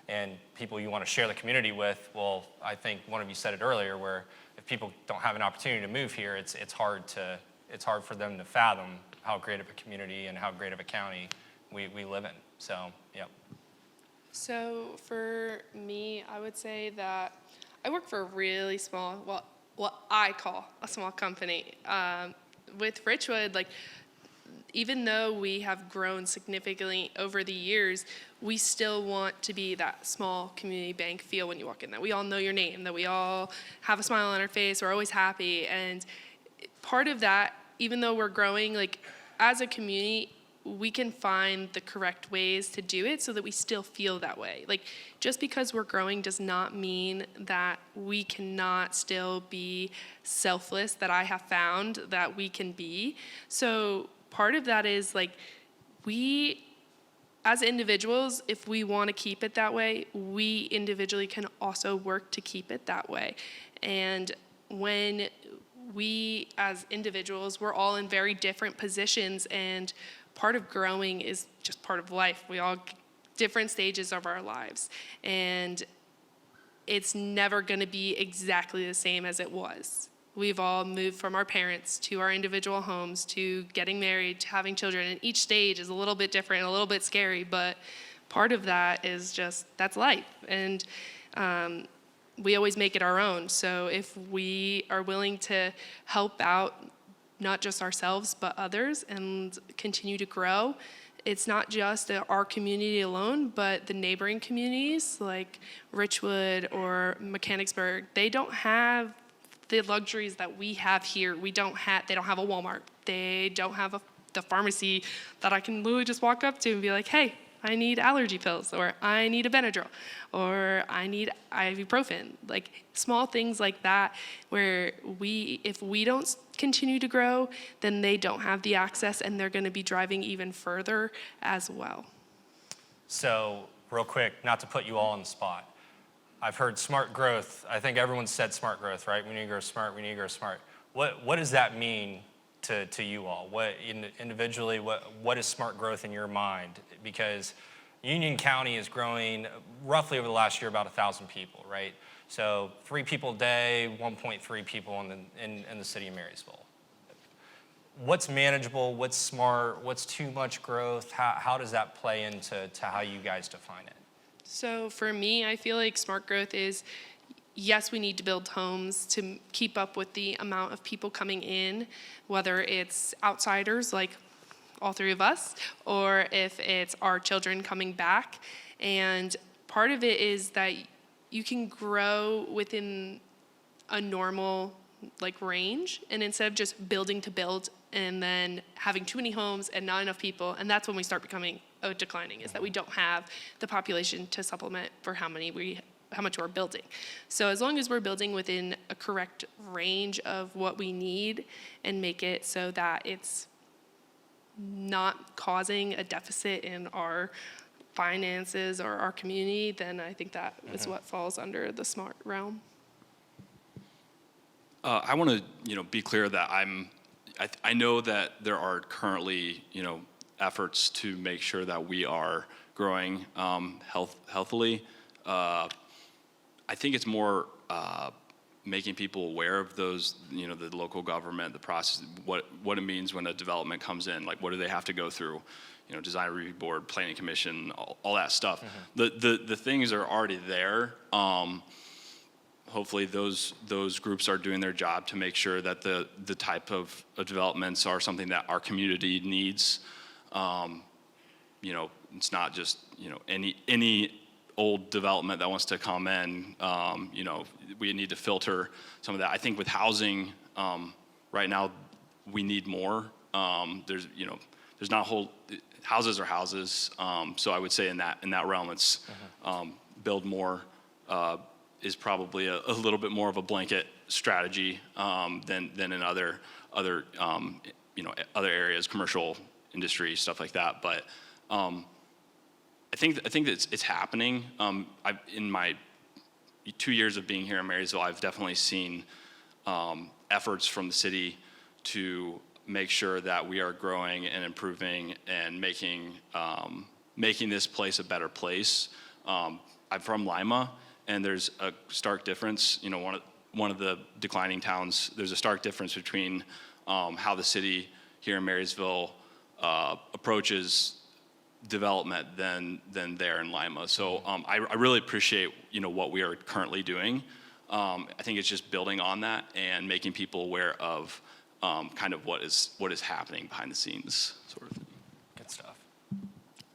and people you want to share the community with. Well, I think one of you said it earlier, where if people don't have an opportunity to move here, it's hard for them to fathom how great of a community and how great of a county we live in. So, yep. So for me, I would say that I work for a really small, what I call a small company. With Richwood, even though we have grown significantly over the years, we still want to be that small community bank feel when you walk in, that we all know your name, that we all have a smile on our face, we're always happy. And part of that, even though we're growing, as a community, we can find the correct ways to do it so that we still feel that way. Like, just because we're growing does not mean that we cannot still be selfless, that I have found that we can be. So part of that is like, we, as individuals, if we want to keep it that way, we individually can also work to keep it that way. And when we as individuals, we're all in very different positions, and part of growing is just part of life. We all different stages of our lives, and it's never going to be exactly the same as it was. We've all moved from our parents to our individual homes to getting married to having children, and each stage is a little bit different, a little bit scary, but part of that is just, that's life. And we always make it our own. So if we are willing to help out not just ourselves but others and continue to grow, it's not just our community alone, but the neighboring communities like Richwood or Mechanicsburg. They don't have the luxuries that we have here. They don't have a Walmart. They don't have the pharmacy that I can literally just walk up to and be like, hey, I need allergy pills, or I need a Benadryl, or I need ibuprofen. Like small things like that, where if we don't continue to grow, then they don't have the access, and they're going to be driving even further as well. So real quick, not to put you all on the spot, I've heard smart growth. I think everyone said smart growth, right? We need to grow smart, we need to grow smart. What does that mean to you all? What individually, what is smart growth in your mind? Because Union County is growing roughly over the last year about 1,000 people, right? So 3 people a day, 1.3 people in the city of Marysville. What's manageable, what's smart, what's too much growth? How does that play into how you guys define it? So for me, I feel like smart growth is, yes, we need to build homes to keep up with the amount of people coming in, whether it's outsiders like all 3 of us, or if it's our children coming back. And part of it is that you can grow within a normal range, and instead of just building to build and then having too many homes and not enough people, and that's when we start becoming declining, is that we don't have the population to supplement for how much we're building. So as long as we're building within a correct range of what we need and make it so that it's not causing a deficit in our finances or our community, then I think that is what falls under the smart realm. I want to, be clear that I know that there are currently, efforts to make sure that we are growing healthily. I think it's more making people aware of those, the local government, the process, what it means when a development comes in, like what do they have to go through, design review board, planning commission, all that stuff. The things are already there. Hopefully those groups are doing their job to make sure that the type of developments are something that our community needs. It's not just any old development that wants to come in. We need to filter some of that. I think with housing right now, we need more. There's not a whole houses are houses. So I would say in that realm, it's build more. Is probably a little bit more of a blanket strategy than in other areas, commercial industry, stuff like that. But I think that it's happening. In my 2 years of being here in Marysville, I've definitely seen efforts from the city to make sure that we are growing and improving and making this place a better place. I'm from Lima. And there's a stark difference, one of the declining towns, there's a stark difference between how the city here in Marysville approaches development than there in Lima. So I really appreciate, what we are currently doing. I think it's just building on that and making people aware of kind of what is happening behind the scenes, sort of thing. Good stuff.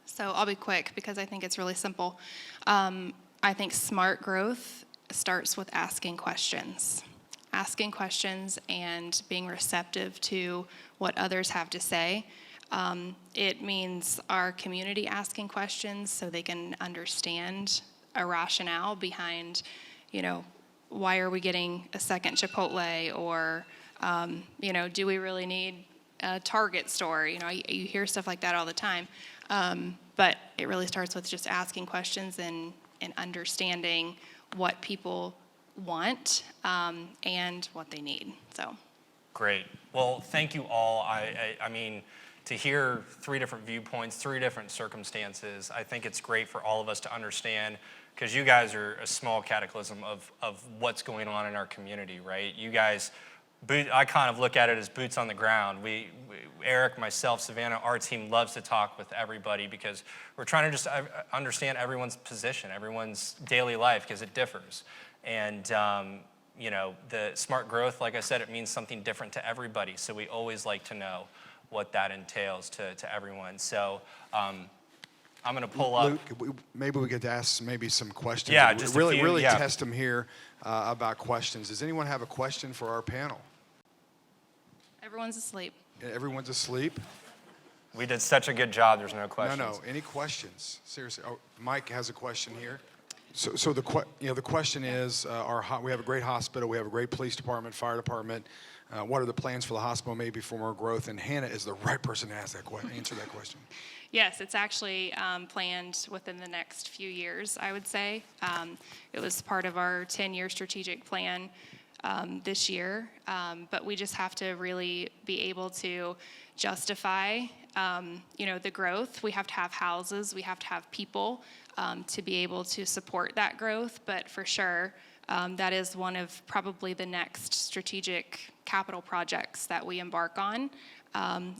So I'll be quick because I think it's really simple. I think smart growth starts with asking questions and being receptive to what others have to say. It means our community asking questions so they can understand a rationale behind, why are we getting a second Chipotle, or, do we really need a Target store? You hear stuff like that all the time. But it really starts with just asking questions and understanding what people want and what they need. So. Great. Well, thank you all. I mean, to hear 3 different viewpoints, 3 different circumstances, I think it's great for all of us to understand, because you guys are a small cataclysm of what's going on in our community, right? You guys, I kind of look at it as boots on the ground. Eric, myself, Savannah, our team loves to talk with everybody because we're trying to just understand everyone's position, everyone's daily life, because it differs. And, the smart growth, like I said, it means something different to everybody. So we always like to know what that entails to everyone. So I'm going to pull up. Luke, maybe we could ask maybe some questions. Yeah, just a really, few, really yeah. test them here about questions. Does anyone have a question for our panel? Everyone's asleep. Everyone's asleep? We did such a good job, there's no questions. No. Any questions? Seriously. Oh, Mike has a question here. So the question is, we have a great hospital, we have a great police department, fire department. What are the plans for the hospital maybe for more growth? And Hannah is the right person to answer that question. Yes, it's actually planned within the next few years, I would say. It was part of our 10-year strategic plan this year, but we just have to really be able to justify, the growth. We have to have houses, we have to have people to be able to support that growth, but for sure, that is one of probably the next strategic capital projects that we embark on,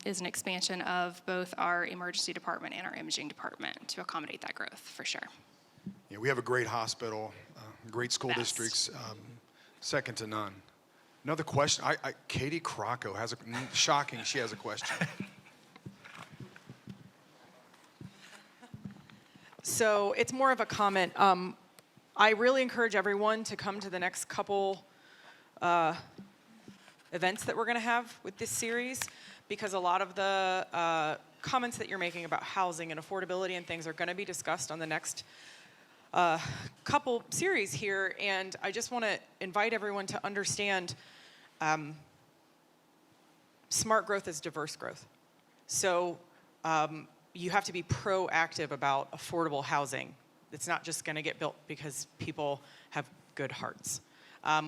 is an expansion of both our emergency department and our imaging department to accommodate that growth, for sure. Yeah, we have a great hospital, great school Best. districts, second to none. Another question, Katie Crocco has shocking, she has a question. So it's more of a comment. I really encourage everyone to come to the next couple events that we're going to have with this series, because a lot of the comments that you're making about housing and affordability and things are going to be discussed on the next couple series here. And I just want to invite everyone to understand smart growth is diverse growth. So you have to be proactive about affordable housing. It's not just going to get built because people have good hearts.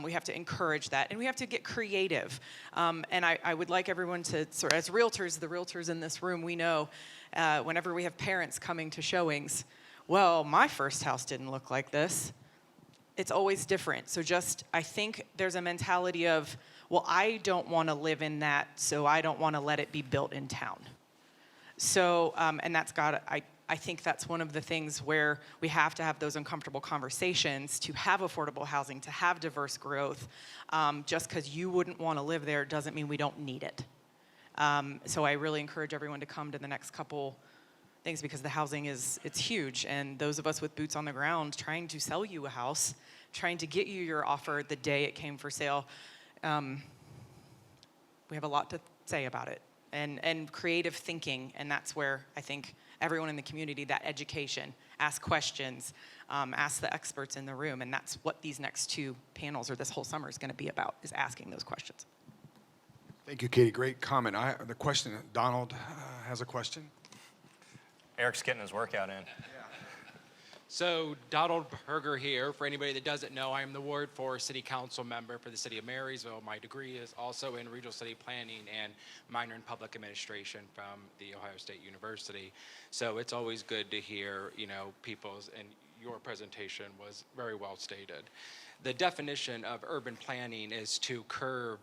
We have to encourage that, and we have to get creative. And I would like everyone to, sort of, as realtors, the realtors in this room, we know whenever we have parents coming to showings, well, my first house didn't look like this. It's always different. So I think there's a mentality of, well, I don't want to live in that, so I don't want to let it be built in town. So, and I think that's one of the things where we have to have those uncomfortable conversations to have affordable housing, to have diverse growth. Just because you wouldn't want to live there doesn't mean we don't need it. So I really encourage everyone to come to the next couple things, because the housing it's huge. And those of us with boots on the ground trying to sell you a house, trying to get you your offer the day it came for sale, we have a lot to say about it. And creative thinking, and that's where I think everyone in the community, that education, ask questions, ask the experts in the room, and that's what these next 2 panels or this whole summer is going to be about, is asking those questions. Thank you, Katie. Great comment. The question, Donald has a question. Eric's getting his workout in. So Donald Berger here. For anybody that doesn't know, I am the Ward 4 City Council member for the City of Marysville. My degree is also in Regional City Planning and minor in Public Administration from the Ohio State University. So it's always good to hear, people's, and your presentation was very well stated. The definition of urban planning is to curb,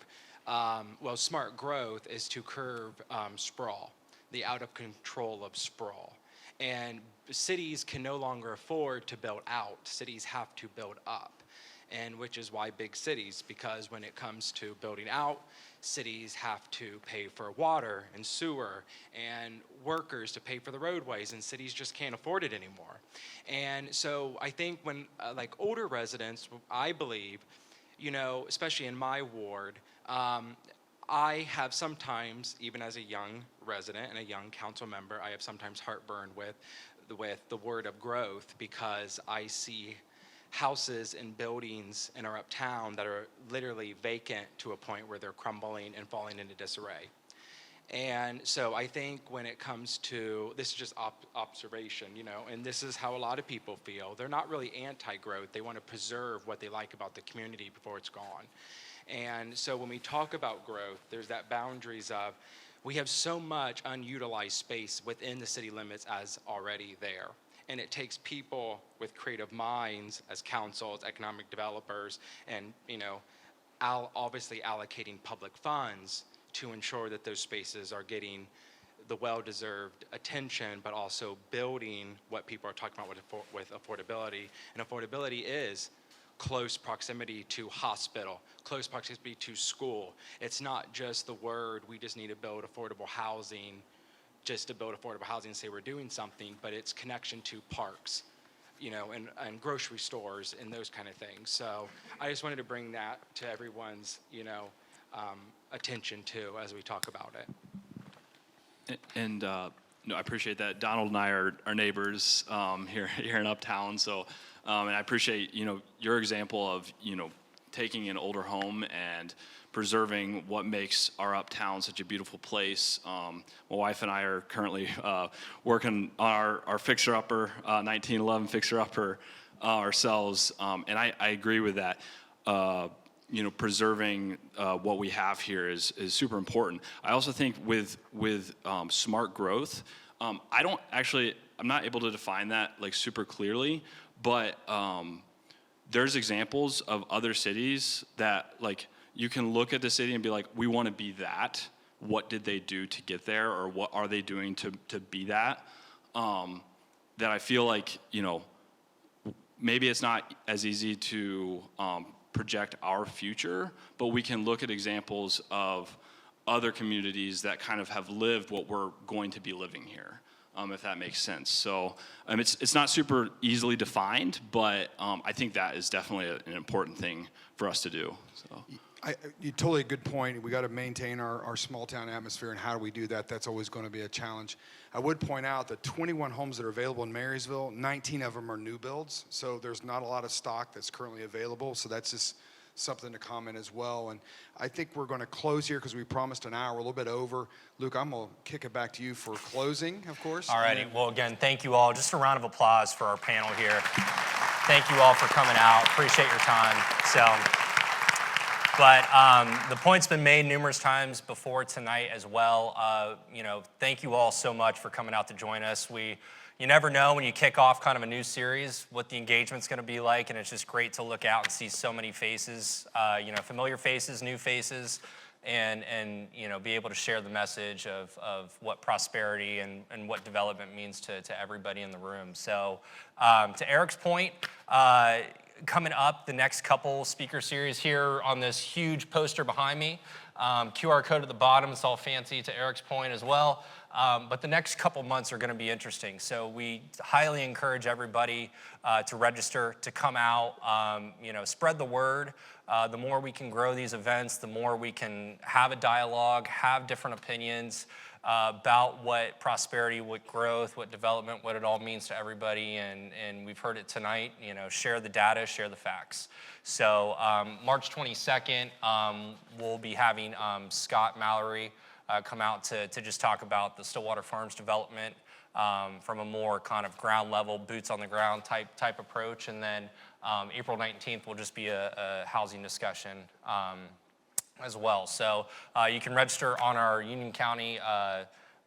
smart growth is to curb sprawl, the out of control of sprawl. And cities can no longer afford to build out. Cities have to build up, and which is why big cities, because when it comes to building out, cities have to pay for water and sewer and workers to pay for the roadways, and cities just can't afford it anymore. And so I think when, older residents, I believe, especially in my ward, I have sometimes, even as a young resident and a young council member, I have sometimes heartburn with the word of growth, because I see houses and buildings in our uptown that are literally vacant to a point where they're crumbling and falling into disarray. And so I think when it comes to, this is just observation, and this is how a lot of people feel. They're not really anti-growth. They want to preserve what they like about the community before it's gone. And so when we talk about growth, there's that boundaries of, we have so much unutilized space within the city limits as already there. And it takes people with creative minds as councils, economic developers, and obviously allocating public funds to ensure that those spaces are getting the well-deserved attention, but also building what people are talking about with affordability. And affordability is close proximity to hospital, close proximity to school. It's not just the word, we just need to build affordable housing, just to build affordable housing and say we're doing something, but it's connection to parks, and grocery stores and those kind of things. So I just wanted to bring that to everyone's, attention too as we talk about it. And no, I appreciate that. Donald and I are neighbors here in Uptown. So, and I appreciate your example of taking an older home and preserving what makes our Uptown such a beautiful place. My wife and I are currently working on our fixer-upper, 1911 fixer-upper ourselves, and I agree with that. Preserving what we have here is super important. I also think with smart growth, I'm not able to define that like super clearly, but there's examples of other cities that like you can look at the city and be like, we want to be that. What did they do to get there, or what are they doing to be that? That I feel like maybe it's not as easy to project our future, but we can look at examples of other communities that kind of have lived what we're going to be living here, if that makes sense. So it's not super easily defined, but I think that is definitely an important thing for us to do. So. You totally good point. We got to maintain our small town atmosphere, and how do we do that? That's always going to be a challenge. I would point out that 21 homes that are available in Marysville, 19 of them are new builds, so there's not a lot of stock that's currently available, so that's just something to comment as well. And I think we're going to close here because we promised an hour, a little bit over. Luke, I'm going to kick it back to you for closing, of course. All righty. Well, again, thank you all. Just a round of applause for our panel here. Thank you all for coming out. Appreciate your time. But the point's been made numerous times before tonight as well. Thank you all so much for coming out to join us. You never know when you kick off kind of a new series what the engagement's going to be like, and it's just great to look out and see so many faces, familiar faces, new faces, and be able to share the message of what prosperity and what development means to everybody in the room. So to Eric's point, coming up, the next couple speaker series here on this huge poster behind me, QR code at the bottom, it's all fancy to Eric's point as well. But the next couple months are going to be interesting. So we highly encourage everybody to register, to come out, spread the word. The more we can grow these events, the more we can have a dialogue, have different opinions about what prosperity, what growth, what development, what it all means to everybody. And we've heard it tonight, share the data, share the facts. So March 22nd, we'll be having Scott Mallory come out to just talk about the Stillwater Farms development from a more kind of ground level, boots on the ground type approach. And then April 19th will just be a housing discussion as well. So you can register on our Union County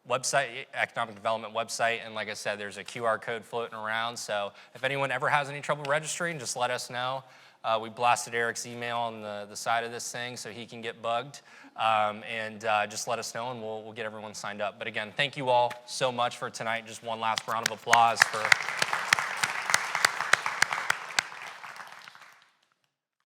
website, economic development website, and like I said, there's a QR code floating around. So if anyone ever has any trouble registering, just let us know. We blasted Eric's email on the side of this thing so he can get bugged. And just let us know, and we'll get everyone signed up. But again, thank you all so much for tonight. Just one last round of applause for